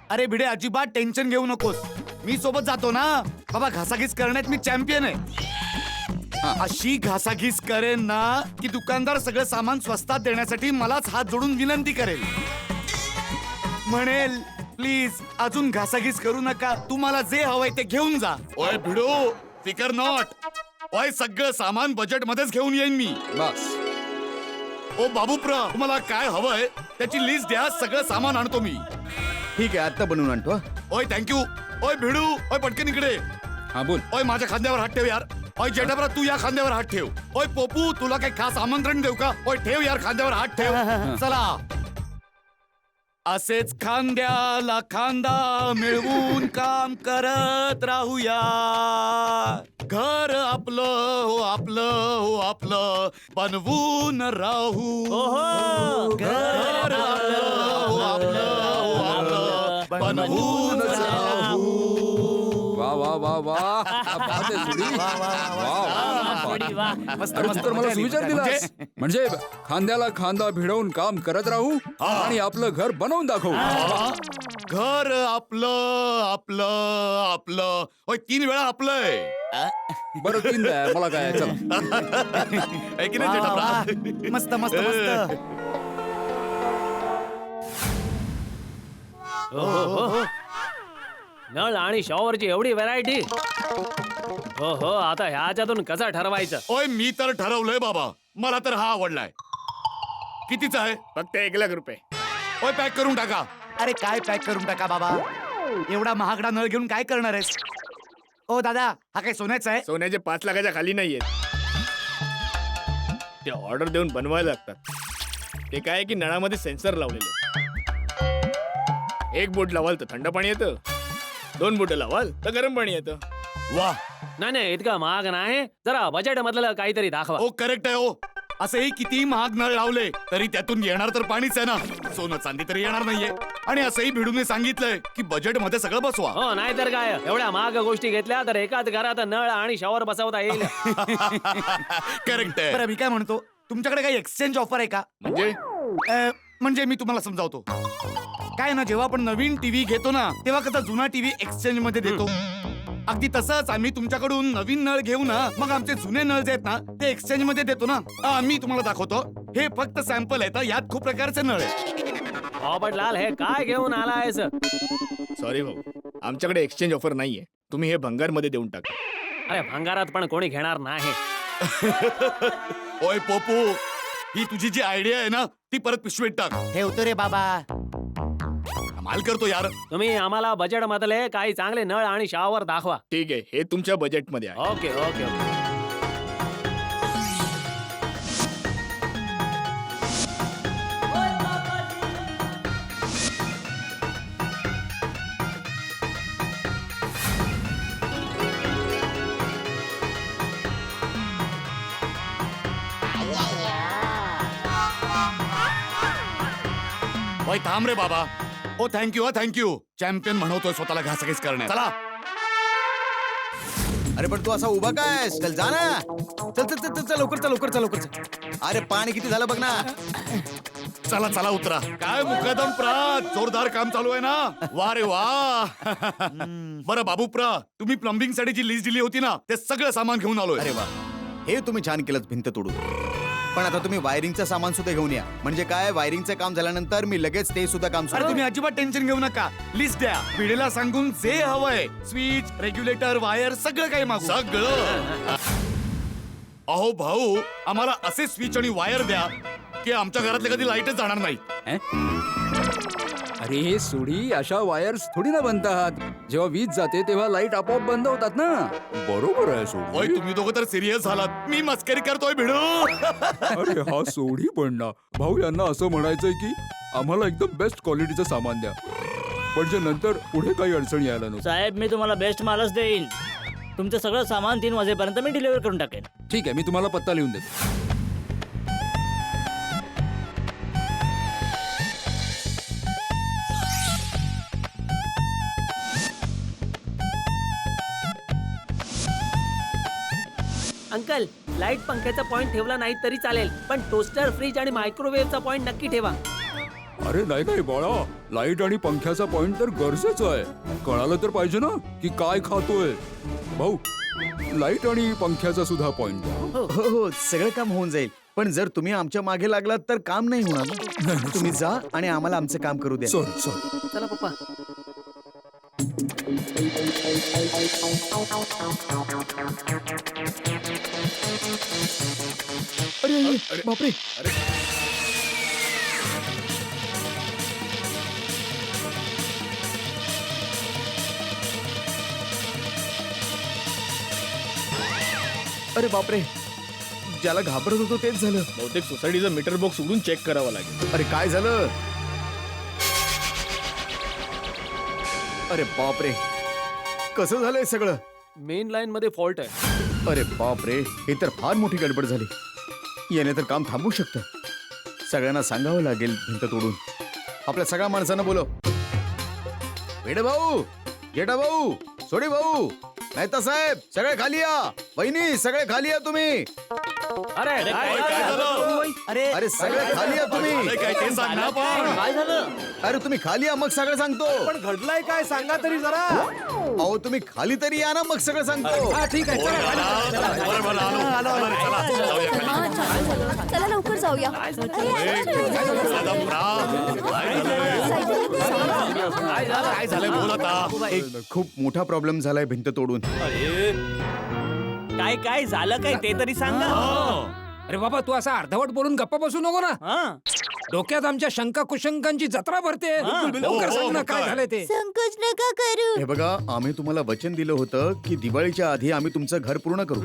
अरे भिडे अजिबात टेन्शन घेऊ नकोस. मी सोबत जातो ना बाबा. घासाघीस करण्यात मी चॅम्पियन आहे. अशी घासाघीस करेन ना की दुकानदार सगळं सामान स्वस्तात देण्यासाठी मलाच हात जोडून विनंती करेल. म्हणेल प्लीज अजून घासाघीस करू नका, तुम्हाला जे हवंय ते घेऊन जा. ओय भिडो, फिकर नॉट. ओय सगळं सामान बजेट मध्येच घेऊन येईन मी. बस. ओ बाबूप्रा, तुम्हाला काय हवंय त्याची लिस्ट द्या, सगळं सामान आणतो मी. ठीक आहे, आत्ता बनवून आणतो हा. ओय थँक्यू. ओय भिडू, ओय पटकन इकडे. हा बोल. ओय माझ्या खांद्यावर हात ठेव यार. ओय जेठाबरा, तू या खांद्यावर हात ठेव. ओय पोपू, तुला काही खास आमंत्रण देऊ का? ओय ठेव यार खांद्यावर हात ठेव. चला, असेच खांद्याला खांदा मिळवून काम करत राहूया. घर आपलं हो आपलं हो आपलं बनवून राहू. घर आपलं हो आपलं हो आपलं बनवून राहू. वा वा वा वा. क्या बात आहे सुडी. वा. मस्त अरे, तू तर मला सुविचार दिलास. म्हणजे खांद्याला खांदा भिडवून काम करत राहू आणि आपलं घर बनवून दाखवू. घर आपलं आपलं आपलं. ओय 3 वेळा आपलंय. बरं 3 द्या, मला काय चला. है की नाही जेठाबरा? मस्त मस्त मस्त. नळ आणि शॉवरची एवढी व्हरायटी. हो हो, आता ह्याच्यातून कसं ठरवायचं? ओय मी तर ठरवलंय बाबा, मला तर हा आवडलाय. कितीचा आहे? फक्त 1,00,000 रुपये. ओय पॅक करून टाका. अरे काय पॅक करून टाका बाबा, एवढा महागडा नळ घेऊन काय करणार आहेस? ओ दादा, हा काय सोन्याचा आहे? सोन्याचे 5 लाखाच्या खाली नाहीयेत. ते ऑर्डर देऊन बनवायला लागतात. ते काय आहे की नळामध्ये सेन्सर लावलेले. 1 बोट लावाल तर थंड पाणी येतं, 2 बोट लावाल तर गरम पाणी येतं. वा, नाही नाही, इतका महाग नाही. जरा बजेट मधलं काहीतरी दाखवा. ओ करेक्ट आहे. ओ असंही किती महाग नळ लावले तरी त्यातून येणार तर पाणीच आहे ना. सोनं चांदी तरी येणार नाहीये. आणि असंही भिडूने सांगितलंय की बजेट मध्ये सगळं बसवा. हो, नाहीतर काय, एवढ्या महाग गोष्टी घेतल्या तर एकाच घरात नळ आणि शॉवर बसवता येईल. करेक्ट आहे. बरं मी काय म्हणतो, तुमच्याकडे काही एक्सचेंज ऑफर आहे का? म्हणजे मी तुम्हाला समजावतो. काय ना, जेव्हा आपण नवीन टीव्ही घेतो ना, तेव्हा कसा जुना टीव्ही एक्सचेंज मध्ये देतो. अगदी तसंच आम्ही तुमच्याकडून नवीन नळ घेऊ ना, मग आमचे जुने नळ जे आहेत ना ते एक्सचेंज मध्ये देतो ना. मी तुम्हाला दाखवतो. हे फक्त सॅम्पल आहे, यात खूप प्रकारचे नळ आहेत. लाल, हे काय घेऊन आलायस? सॉरी भाऊ, आमच्याकडे एक्सचेंज ऑफर नाहीये. तुम्ही हे भंगार मध्ये देऊन टाका. अरे, भंगारात पण कोणी घेणार नाही. ओय पोपू, ही तुझी जी आयडिया आहे ना ती परत पिशवीत टाक. ठेवतो रे बाबा. कमाल करतो यार. तुम्ही आम्हाला बजेट मधले काही चांगले नळ आणि शॉवर दाखवा. ठीक आहे, हे तुमच्या बजेट मध्ये आहे. Okay okay okay. ओय थांब रे बाबा. ओ थँक्यू थँक्यू. चॅम्पियन म्हणवतोय स्वतःला घासाघीस करण्यात. चला. अरे पण तू असा उभा काय? चल जा ना. चल चल चल चल लवकर चल लवकर चल लवकर चल. अरे पाणी किती झालं बघ ना. चला चला उतरा. काय मुकदम प्रात, जोरदार काम चालू आहे ना. वा रे वा. बरं बाबूप्रा, तुम्ही प्लंबिंग साठी जी लिस्ट दिली होती ना, ते सगळं सामान घेऊन आलोय. अरे वा, हे तुम्ही छान केलं भिंत तोडून. पण आता तुम्ही वायरिंगचं सामान सुद्धा घेऊन या. म्हणजे काय, वायरिंगचं काम झाल्यानंतर मी लगेच ते सुद्धा काम अरे सुरू. तुम्ही अजिबात टेन्शन घेऊ नका. लिस्ट द्या, पिढीला सांगून जे हवंय, स्विच, रेग्युलेटर, वायर, सगळं काही मागू. सगळं. अहो भाऊ, आम्हाला असे स्विच आणि वायर द्या की आमच्या घरातले कधी लाईटच जाणार नाही. अरे हे सोडी, अशा वायर्स थोडी ना बनतात. जेव्हा वीज जाते तेव्हा लाईट आपोआप बंद होतात ना. बरोबर आहे सोडी. ओय तुम्ही दोघं तर सिरियस झालात. मी मस्करी करतोय भिडू. अरे हा सोडी पण ना, भाऊ यांना असं म्हणायचंय की आम्हाला एकदम बेस्ट क्वालिटीचं सामान द्या, म्हणजे नंतर पुढे काही अडचण यायला नको. साहेब, मी तुम्हाला बेस्ट मालच देईन. तुमचं सगळं सामान 3 वाजेपर्यंत मी डिलिव्हर करून टाकेन. ठीक आहे, मी तुम्हाला पत्ता लिहून देतो. अंकल, लाईट पंख्याचा पॉइंट ठेवला नाही तरी चालेल, पण टोस्टर, फ्रीज आणि मायक्रोवेव्हचा पॉइंट नक्की ठेवा. अरे नाही नाही बाळा, लाईट आणि पंख्याचा पॉइंट तर गरजेचं आहे. कळालं तर पाहिजे ना की काय खातोय. भाऊ, लाईट आणि पंख्याचा सुद्धा पॉइंट द्या. हो हो, सगळं काम होऊन जाईल. पण जर तुम्ही आमच्या मागे लागलात तर काम नाही होणार. तुम्ही जा आणि आम्हाला आमचं काम करू द्या. Sorry sorry. चला पप्पा. अरे बापरे. अरे बापरे, ज्याला घाबरत होतो तेच झालं. बहुतेक सोसायटीचं मीटर बॉक्स उडून चेक करावं लागेल. अरे काय झालं? अरे बापरे, कसं झालंय सगळं? मेन लाईन मध्ये फॉल्ट आहे. अरे बापरे, हे तर फार मोठी गडबड झाली. याने तर काम थांबू शकतं. सगळ्यांना सांगावं लागेल भिंत तोडून. आपल्या सगळ्या माणसांना बोलव. वेडे भाऊ, गेटा भाऊ, सोडी भाऊ, मेहता साहेब, सगळे खाली या. वहिनी, सगळे खाली या तुम्ही. अरे काय झालं? अरे सगळे खाली या तुम्ही. झालंय काय ते सांग ना पण. काय झालं? अरे तुम्ही खाली या, मग सगळं सांगतो. पण घडलंय काय सांगा तरी जरा. अहो तुम्ही खाली तरी या ना, मग सगळं सांगतो. हा ठीक आहे चला खाली. बरं, बरं, आलो, चला, जाऊया खाली. हा, चला, चला लवकर जाऊया. काय झालंय बोल आता. एक खूप मोठा प्रॉब्लेम झालाय भिंत तोडून. काय काय झालं काय ते तरी सांगा. अरे बाबा तू असा अर्धवट बोलून गप्पा बसू नको ना. हा. डोक्यात आमच्या शंका कुशंकांची जत्रा भरते. लवकर सांग ना काय झालंय ते. संकोच नका करू. हे बघा, आम्ही तुम्हाला वचन दिलं होतं की दिवाळीच्या आधी आम्ही तुमचं घर पूर्ण करू.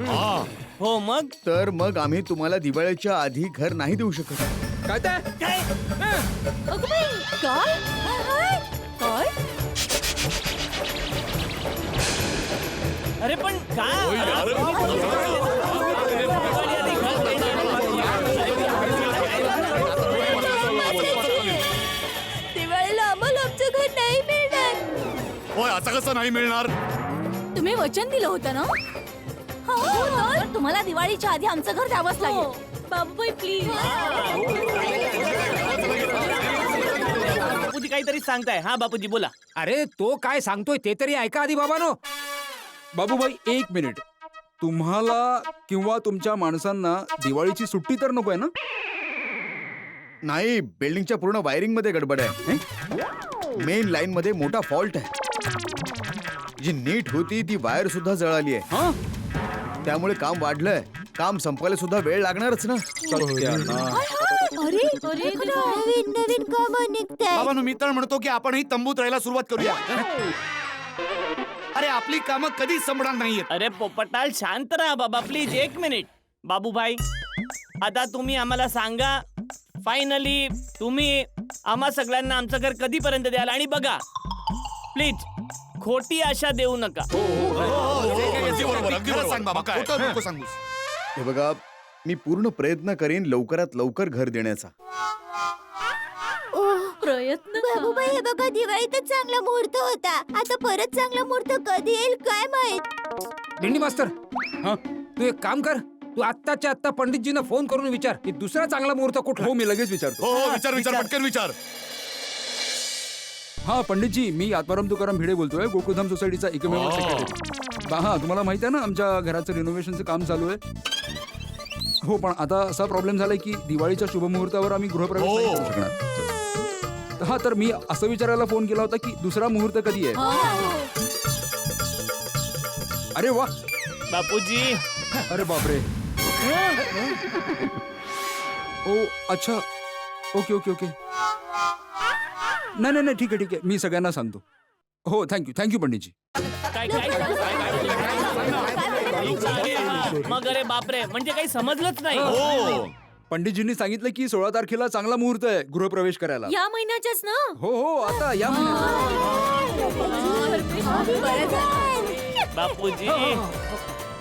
हो मग तर मग आम्ही तुम्हाला दिवाळीच्या आधी घर नाही देऊ शकत. काय ते? अगं बाई, काय? काय? अरे पण काय दिवाळीला आम्हाला आमचं घर नाही मिळणार. होय, असं कसं नाही मिळणार. तुम्ही वचन दिलं होतं ना? हो तर तुम्हाला दिवाळीच्या आधी आमचं घर द्यावंच लागेल. बाबूबाई प्लीज. बापूजी काहीतरी सांगताय. हा बापूजी बोला. अरे तो काय सांगतोय ते तरी ऐका आधी बाबानो. बाबूभाई 1 मिनिट. तुम्हाला किंवा तुमच्या माणसांना दिवाळीची सुट्टी तर नकोय ना? नाही, बिल्डिंगच्या पूर्ण वायरिंग मध्ये गडबड आहे. मेन लाईन मध्ये मोठा फॉल्ट आहे. जी नीट होती ती वायर सुद्धा जळाली आहे. हा, त्यामुळे काम वाढलंय. काम संपायला सुद्धा वेळ लागणारच ना. अरे नवीन नवीन कामं निघताय. बाबांनो, मी तर म्हणतो की आपणही तंबूत राहायला सुरुवात करूया. अरे आपली कामं कधीच संपणार नाहीयेत. अरे पोपटाल शांत राहा बाबा प्लीज. 1 मिनिट. बाबूभाई आता तुम्ही आम्हाला सांगा, फायनली तुम्ही आम्हा सगळ्यांना आमचं घर कधीपर्यंत द्याल. आणि बघा प्लीज खोटी आशा देऊ नका. अगदी बरोबर, अगदी बरोबर. सांग बाबा, खोटं नको सांगूस. हे बघा, मी पूर्ण प्रयत्न करेन लवकरात लवकर घर देण्याचा. प्रयत्न बाबूबाई, हे बघा, दिवाळीतच चांगला मुहूर्त होता. आता परत चांगला मुहूर्त कधी येईल काय माहित. दिंडी मास्तर, तू एक काम कर. तू आत्ताच्या आत्ता पंडितजींना फोन करून विचार की दुसरा चांगला मुहूर्त कुठला. हो मी लगेच विचारतो. हो हो, विचार पटकन विचार. हा पंडितजी, मी आत्माराम तुकाराम भिडे बोलतोय, गोकुळधाम सोसायटीचा एकमेव सेक्रेटरी. हा, तुम्हाला माहिती आहे ना आमच्या घराचं रिनोव्हेशनचं काम चालू आहे. हो, पण आता असा प्रॉब्लेम झालाय की दिवाळीच्या शुभमुहूर्तावर आम्ही गृहप्रवेश नाही करू शकणार. हा, तर मी असं विचारायला फोन केला होता की दुसरा मुहूर्त कधी आहे. अरे वा. बापूजी अरे बापरे. ओ अच्छा, ओके ओके ओके. नाही, ठीक आहे, मी सगळ्यांना सांगतो. हो, थँक्यू पंडितजी. काय काय मग अरे बापरे, म्हणजे काही समजलंच नाही. हो, पंडितजींनी सांगितलं की 16 तारखेला चांगला मुहूर्त आहे गृहप्रवेश करायला. या महिन्याच्याच ना. हो, आता या बापूजी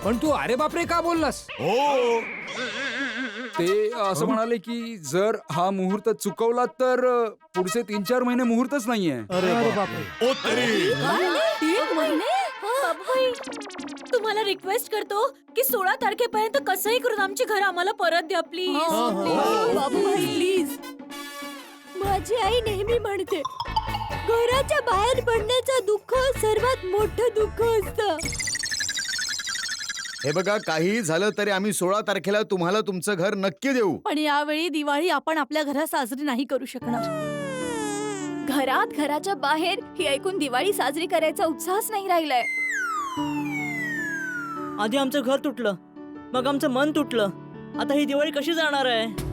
पण तू अरे बापरे का बोललास? हो. ते असं म्हणाले की जर हा मुहूर्त चुकवला तर पुढचे 3-4 महिने मुहूर्तच नाहीये. अरे बापरे. ओ तरी. 3 महिने. बाबूबाई तुम्हाला रिक्वेस्ट करतो की 16 तारखेपर्यंत कसंही करून आमची घर आम्हाला परत द्या प्लीज. बाबूबाई प्लीज. माझी आई नेहमी म्हणते, घराच्या बाहेर पडण्याचं दुःख सर्वात मोठं दुःख असतं. हे बघा, काही झालं तरी आम्ही 16 तारखेला तुम्हाला तुमचं घर नक्की देऊ. पण यावेळी दिवाळी आपण आपल्या घरात साजरी नाही करू शकणार. घराच्या बाहेर ही ऐकून दिवाळी साजरी करायचा उत्साहच नाही राहिलाय. आधी आमचं घर तुटलं, मग आमचं मन तुटलं, आता ही दिवाळी कशी जाणार आहे?